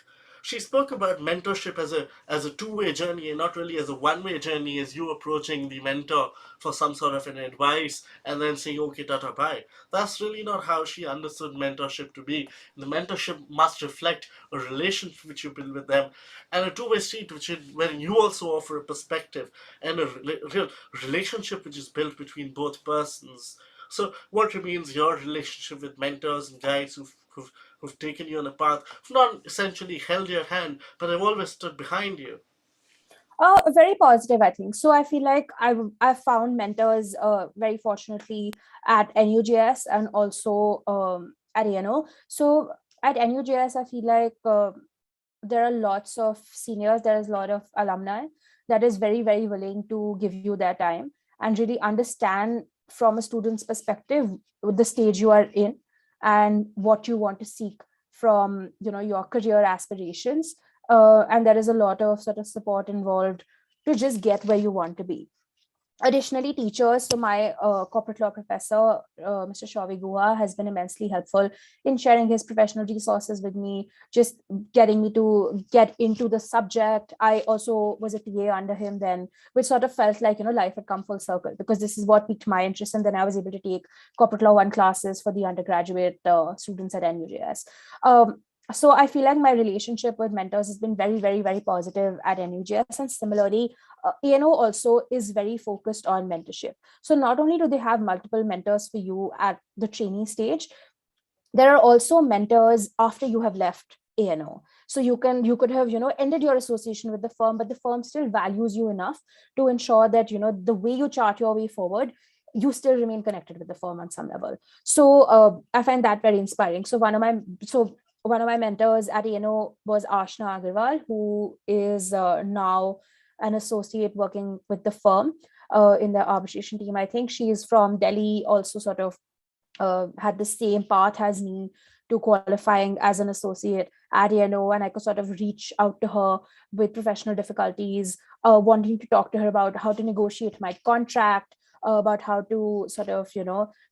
She spoke about mentorship as a two-way journey and not really as a one-way journey, as you approaching the mentor for some sort of an advice and then saying, okay, tata, bye. That's really not how she understood mentorship to be. The mentorship must reflect a relationship which you build with them, and a two-way street wherein you also offer a perspective and a real relationship which is built between both persons. So, what remains your relationship with mentors and guides who've taken you on a path, who've not essentially held your hand, but have always stood behind you? Very positive, I think. So I feel like I've found mentors, very fortunately, at NUJS and also at ANO. So at NUJS, I feel like there are lots of seniors, there is a lot of alumni that is very, very willing to give you their time and really understand from a student's perspective with the stage you are in and what you want to seek from your career aspirations. And there is a lot of sort of support involved to just get where you want to be. Additionally, teachers, so my corporate law professor, Mr. Shavi Guha, has been immensely helpful in sharing his professional resources with me, just getting me to get into the subject. I also was a TA under him then, which sort of felt like life had come full circle, because this is what piqued my interest, and then I was able to take corporate law 1 classes for the undergraduate students at NUJS. So I feel like my relationship with mentors has been very, very, very positive at NUJS, and similarly, ANO also is very focused on mentorship. So not only do they have multiple mentors for you at the trainee stage, there are also mentors after you have left ANO. So you could have ended your association with the firm, but the firm still values you enough to ensure that the way you chart your way forward, you still remain connected with the firm on some level. So I find that very inspiring. So one of my mentors at ANO was Ashna Agarwal, who is now an associate working with the firm in the arbitration team. I think she is from Delhi, also sort of had the same path as me to qualifying as an associate at ANO, and I could sort of reach out to her with professional difficulties, wanting to talk to her about how to negotiate my contract, about how to sort of,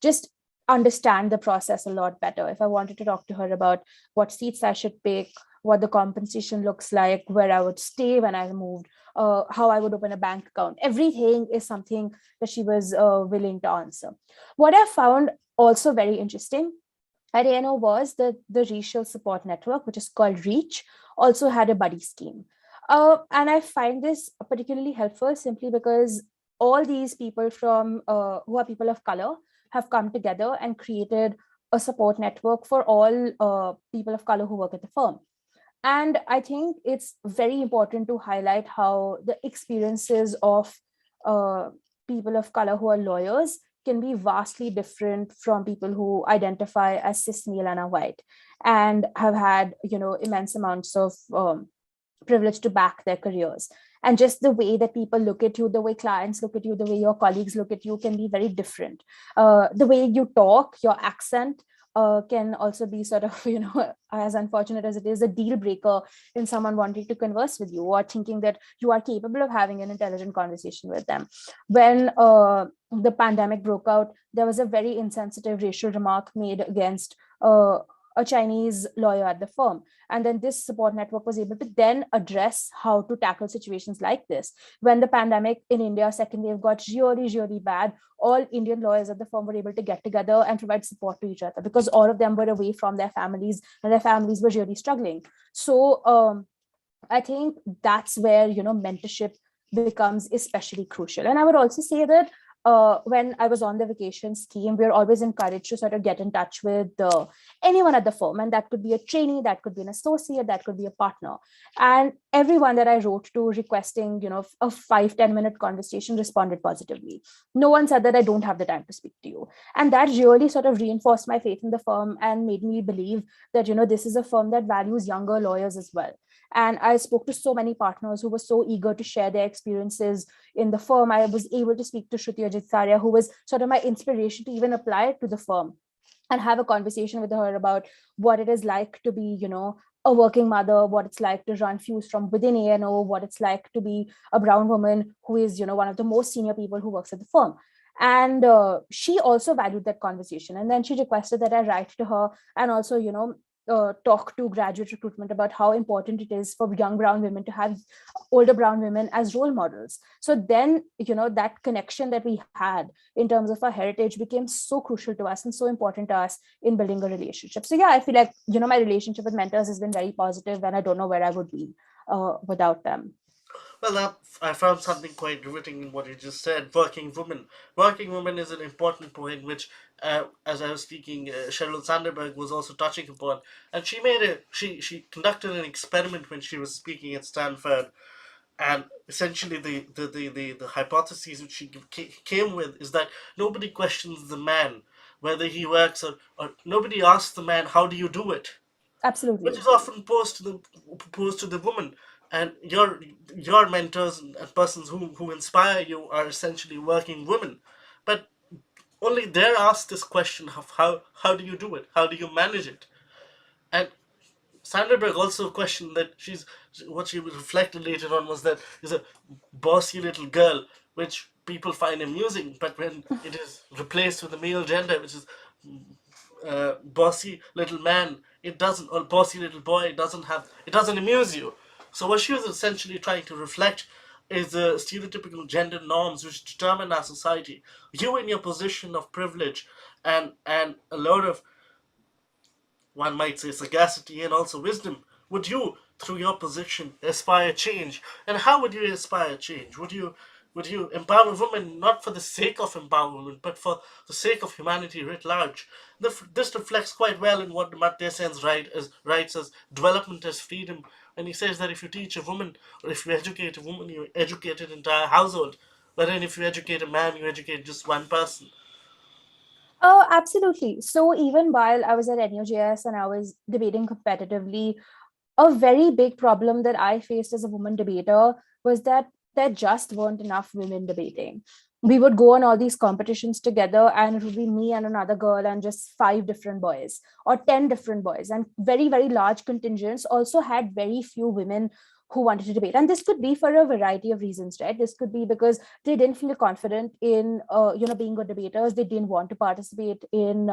just understand the process a lot better. If I wanted to talk to her about what seats I should pick, what the compensation looks like, where I would stay when I moved, how I would open a bank account, everything is something that she was willing to answer. What I found also very interesting at ANO was that the racial support network, which is called REACH, also had a buddy scheme. And I find this particularly helpful simply because all these people who are people of color have come together and created a support network for all people of color who work at the firm. And I think it's very important to highlight how the experiences of uh, people of color who are lawyers can be vastly different from people who identify as cis, male, and are white, and have had immense amounts of privilege to back their careers. And just the way that people look at you, the way clients look at you, the way your colleagues look at you can be very different. The way you talk, your accent, can also be sort of, as unfortunate as it is, a deal breaker in someone wanting to converse with you or thinking that you are capable of having an intelligent conversation with them. When the pandemic broke out, there was a very insensitive racial remark made against a Chinese lawyer at the firm. And then this support network was able to then address how to tackle situations like this. When the pandemic in India, second wave, got really, really bad, all Indian lawyers at the firm were able to get together and provide support to each other because all of them were away from their families and their families were really struggling. So I think that's where, mentorship becomes especially crucial. And I would also say that when I was on the vacation scheme, we are always encouraged to sort of get in touch with anyone at the firm. And that could be a trainee, that could be an associate, that could be a partner. And everyone that I wrote to requesting, a 5-10 minute conversation responded positively. No one said that I don't have the time to speak to you. And that really sort of reinforced my faith in the firm and made me believe that, this is a firm that values younger lawyers as well. And I spoke to so many partners who were so eager to share their experiences in the firm. I was able to speak to Shruti Ajitsaria, who was sort of my inspiration to even apply to the firm and have a conversation with her about what it is like to be, a working mother, what it's like to run Fuse from within ANO, what it's like to be a brown woman who is, one of the most senior people who works at the firm. And she also valued that conversation. And then she requested that I write to her and also, talk to graduate recruitment about how important it is for young brown women to have older brown women as role models. So then, that connection that we had in terms of our heritage became so crucial to us and so important to us in building a relationship. So yeah, I feel like, my relationship with mentors has been very positive, and I don't know where I would be without them. Well, I found something quite riveting in what you just said. Working women. Working women is an important point, which, as I was speaking, Sheryl Sandberg was also touching upon. And she conducted an experiment when she was speaking at Stanford, and essentially the hypothesis which she came with is that nobody questions the man whether he works, or nobody asks the man how do you do it, which Absolutely. is often posed to the woman. And your mentors and persons who inspire you are essentially working women, but only they're asked this question of how do you do it, how do you manage it. And Sanderberg also questioned that what she reflected later on was that is a bossy little girl, which people find amusing, but when it is replaced with the male gender, which is bossy little man, it doesn't, or bossy little boy, it doesn't amuse you. So what she was essentially trying to reflect is the stereotypical gender norms which determine our society. You in your position of privilege and a lot of, one might say, sagacity and also wisdom, would you, through your position, aspire change? And how would you aspire change? Would you empower women not for the sake of empowerment, but for the sake of humanity writ large? This reflects quite well in what Amartya Sen's writes as development as freedom, and he says that if you teach a woman, or if you educate a woman, you educate an entire household. But then if you educate a man, you educate just one person. Oh, absolutely. So even while I was at NUJS and I was debating competitively, a very big problem that I faced as a woman debater was that there just weren't enough women debating. We would go on all these competitions together, and it would be me and another girl, and just 5 different boys or 10 different boys. And very, very large contingents also had very few women who wanted to debate. And this could be for a variety of reasons, right? This could be because they didn't feel confident in, being good debaters. They didn't want to participate in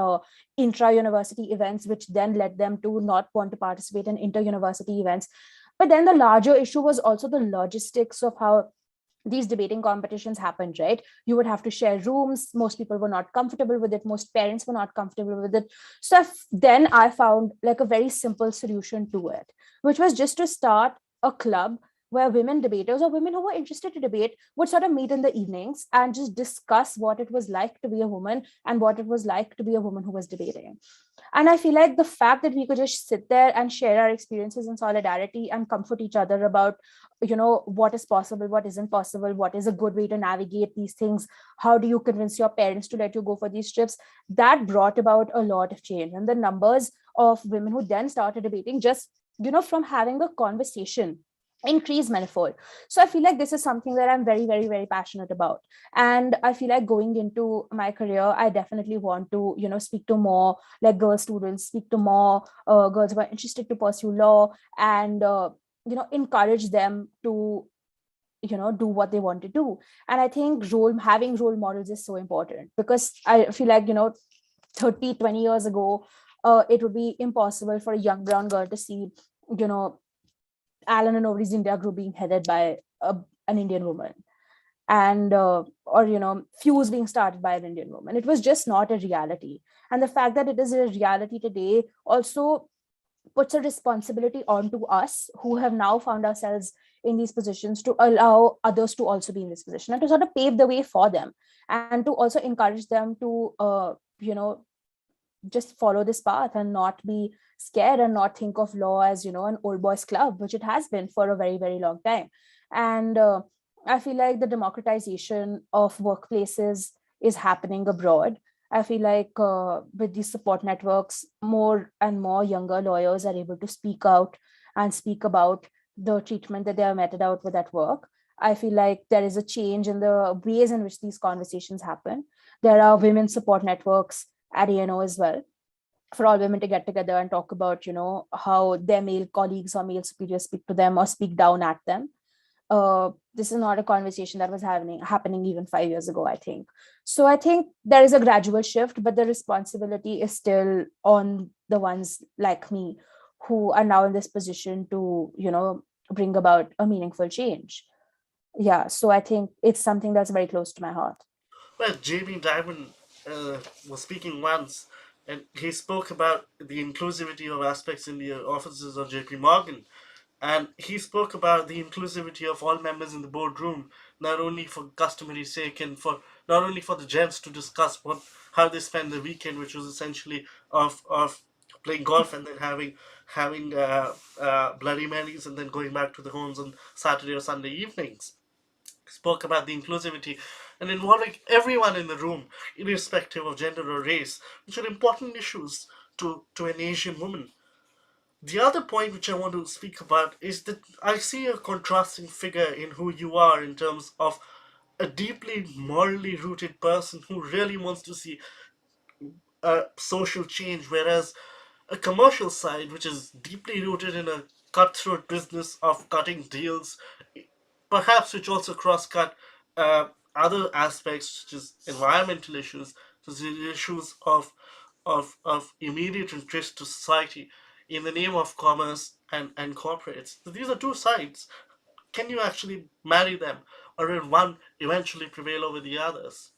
intra-university events, which then led them to not want to participate in inter-university events. But then the larger issue was also the logistics of how these debating competitions happened, right? You would have to share rooms. Most people were not comfortable with it. Most parents were not comfortable with it. So then I found like a very simple solution to it, which was just to start a club where women debaters or women who were interested to debate would sort of meet in the evenings and just discuss what it was like to be a woman and what it was like to be a woman who was debating. And I feel like the fact that we could just sit there and share our experiences in solidarity and comfort each other about, what is possible, what isn't possible, what is a good way to navigate these things, how do you convince your parents to let you go for these trips, that brought about a lot of change. And the numbers of women who then started debating just, from having a conversation increase manifold. So I feel like this is something that I'm very, very, very passionate about. And I feel like going into my career, I definitely want to, speak to more like girl students, speak to more girls who are interested to pursue law, and encourage them to do what they want to do. And I think having role models is so important, because I feel like 30-20 years ago, it would be impossible for a young brown girl to see you know Allen and Overy's India group being headed by an Indian woman, and or Fuse being started by an Indian woman. It was just not a reality. And the fact that it is a reality today also puts a responsibility onto us who have now found ourselves in these positions, to allow others to also be in this position, and to sort of pave the way for them, and to also encourage them to just follow this path and not be scared, and not think of law as an old boys club, which it has been for a very, very long time. And I feel like the democratization of workplaces is happening abroad. I feel like with these support networks, more and more younger lawyers are able to speak out and speak about the treatment that they are meted out with at work. I feel like there is a change in the ways in which these conversations happen. There are women support networks at ANO as well, for all women to get together and talk about how their male colleagues or male superiors speak to them or speak down at them. This is not a conversation that was happening even 5 years ago, I think. So I think there is a gradual shift, but the responsibility is still on the ones like me, who are now in this position to bring about a meaningful change. Yeah, so I think it's something that's very close to my heart. Well, Jamie Dimon was speaking once, and he spoke about the inclusivity of aspects in the offices of JP Morgan. And he spoke about the inclusivity of all members in the boardroom, not only for customary sake and for not only for the gents to discuss how they spend the weekend, which was essentially of playing golf and then having Bloody Marys and then going back to the homes on Saturday or Sunday evenings. Spoke about the inclusivity and involving everyone in the room, irrespective of gender or race, which are important issues to an Asian woman. The other point which I want to speak about is that I see a contrasting figure in who you are in terms of a deeply morally rooted person who really wants to see a social change, whereas a commercial side, which is deeply rooted in a cutthroat business of cutting deals, perhaps which also cross-cut other aspects, such as environmental issues, such as issues of immediate interest to society in the name of commerce and corporates. So these are two sides. Can you actually marry them, or will one eventually prevail over the others?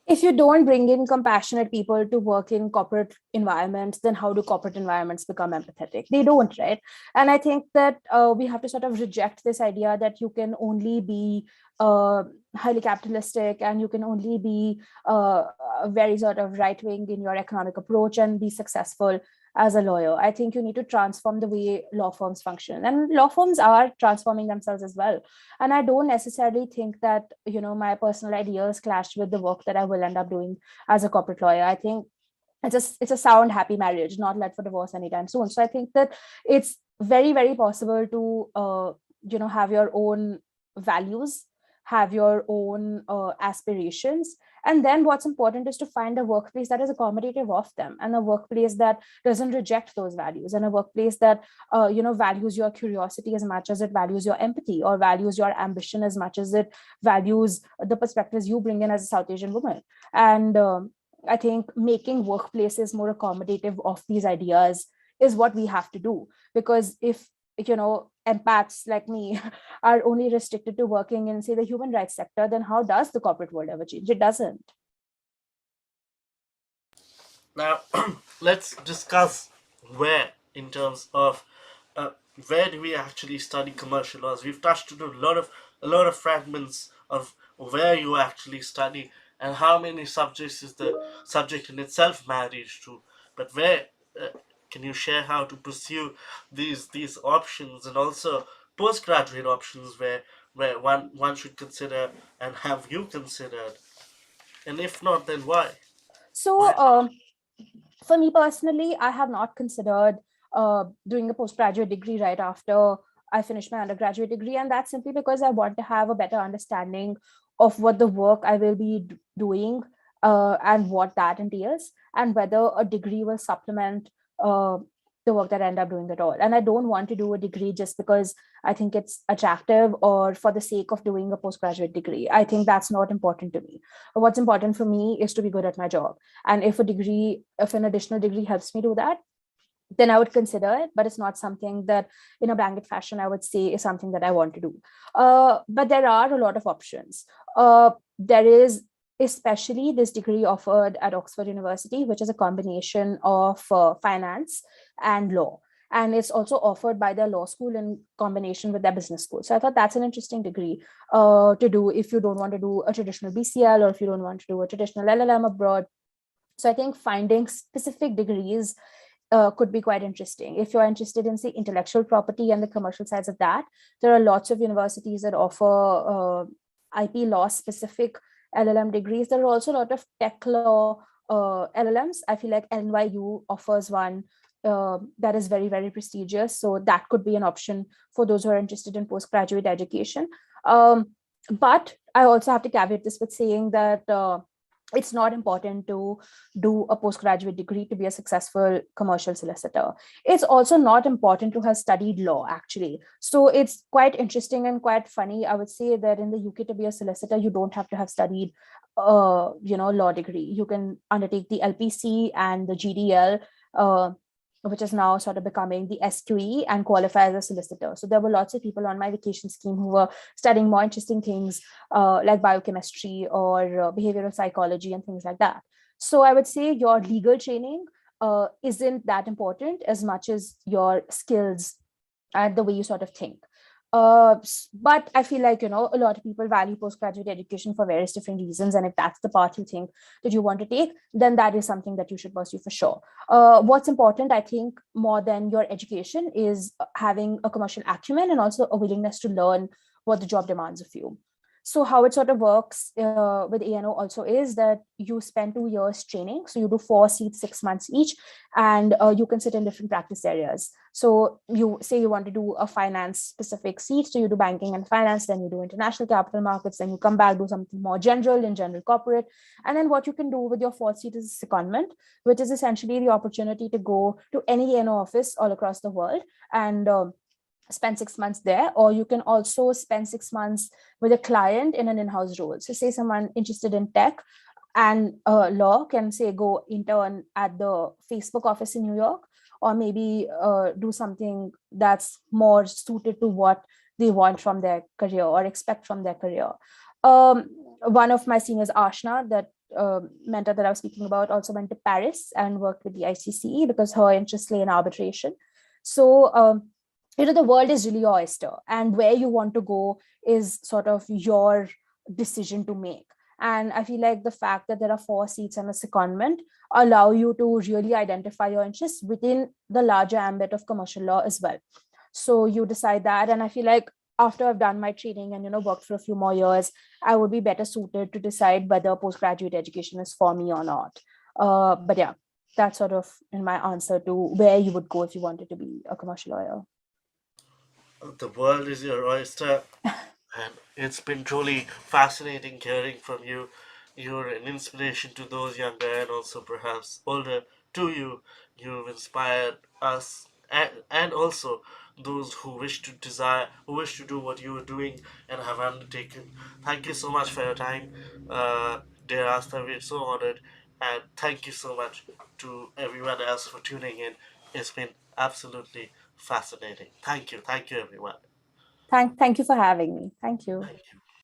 If you don't bring in compassionate people to work in corporate environments, then how do corporate environments become empathetic? They don't, right? And I think that we have to sort of reject this idea that you can only be highly capitalistic, and you can only be very sort of right wing in your economic approach and be successful as a lawyer. I think you need to transform the way law firms function, and law firms are transforming themselves as well. And I don't necessarily think that my personal ideas clash with the work that I will end up doing as a corporate lawyer. I think it's a sound, happy marriage, not led for divorce anytime soon. So I think that it's very, very possible to have your own values, have your own aspirations, and then what's important is to find a workplace that is accommodative of them, and a workplace that doesn't reject those values, and a workplace that values your curiosity as much as it values your empathy, or values your ambition as much as it values the perspectives you bring in as a South Asian woman. And I think making workplaces more accommodative of these ideas is what we have to do. Because if empaths like me are only restricted to working in, say, the human rights sector, then how does the corporate world ever change? It doesn't. Now, let's discuss where, in terms of uh, where do we actually study commercial laws. We've touched on a lot of fragments of where you actually study and how many subjects is the subject in itself married to. But where uh, can you share how to pursue these options, and also postgraduate options where one should consider, and have you considered, and if not, then why? So for me personally, I have not considered doing a postgraduate degree right after I finished my undergraduate degree, and that's simply because I want to have a better understanding of what the work I will be doing, and what that entails, and whether a degree will supplement uh, the work that I end up doing at all. And I don't want to do a degree just because I think it's attractive or for the sake of doing a postgraduate degree. I think that's not important to me. What's important for me is to be good at my job. And if an additional degree helps me do that, then I would consider it, but it's not something that in a blanket fashion I would say is something that I want to do. But there are a lot of options. There is especially this degree offered at Oxford University, which is a combination of finance and law. And it's also offered by their law school in combination with their business school. So I thought that's an interesting degree to do if you don't want to do a traditional BCL, or if you don't want to do a traditional LLM abroad. So I think finding specific degrees could be quite interesting. If you're interested in, say, intellectual property and the commercial sides of that, there are lots of universities that offer IP law specific LLM degrees. There are also a lot of tech law LLMs. I feel like NYU offers one that is very, very prestigious. So that could be an option for those who are interested in postgraduate education. But I also have to caveat this with saying that it's not important to do a postgraduate degree to be a successful commercial solicitor. It's also not important to have studied law, actually. So it's quite interesting and quite funny. I would say that in the UK, to be a solicitor, you don't have to have studied law degree. You can undertake the LPC and the GDL, which is now sort of becoming the SQE, and qualify as a solicitor. So there were lots of people on my vacation scheme who were studying more interesting things like biochemistry or behavioral psychology and things like that. So I would say your legal training isn't that important as much as your skills and the way you sort of think. But I feel like, a lot of people value postgraduate education for various different reasons. And if that's the path you think that you want to take, then that is something that you should pursue for sure. What's important, I think, more than your education is having a commercial acumen and also a willingness to learn what the job demands of you. So how it sort of works with ANO also is that you spend 2 years training. So you do 4 seats, 6 months each, and you can sit in different practice areas. So you say you want to do a finance specific seat. So you do banking and finance, then you do international capital markets, then you come back, do something more general in general corporate. And then what you can do with your 4th seat is a secondment, which is essentially the opportunity to go to any ANO office all across the world and spend 6 months there. Or you can also spend 6 months with a client in an in-house role. So say someone interested in tech and law can, say, go intern at the Facebook office in New York, or maybe do something that's more suited to what they want from their career or expect from their career. One of my seniors, Ashna, that mentor that I was speaking about, also went to Paris and worked with the ICCE because her interests lay in arbitration. So the world is really your oyster, and where you want to go is sort of your decision to make. And I feel like the fact that there are 4 seats and a secondment allow you to really identify your interests within the larger ambit of commercial law as well. So you decide that, and I feel like after I've done my training and worked for a few more years, I would be better suited to decide whether postgraduate education is for me or not. But yeah, that's sort of in my answer to where you would go if you wanted to be a commercial lawyer. The world is your oyster, and it's been truly fascinating hearing from you. You're an inspiration to those younger and also perhaps older to you. You've inspired us, and also those who wish to do what you are doing and have undertaken. Thank you so much for your time, dear Asta. We're so honored, and thank you so much to everyone else for tuning in. It's been absolutely fascinating. Thank you, everyone. Thank you for having me. Thank you. Thank you.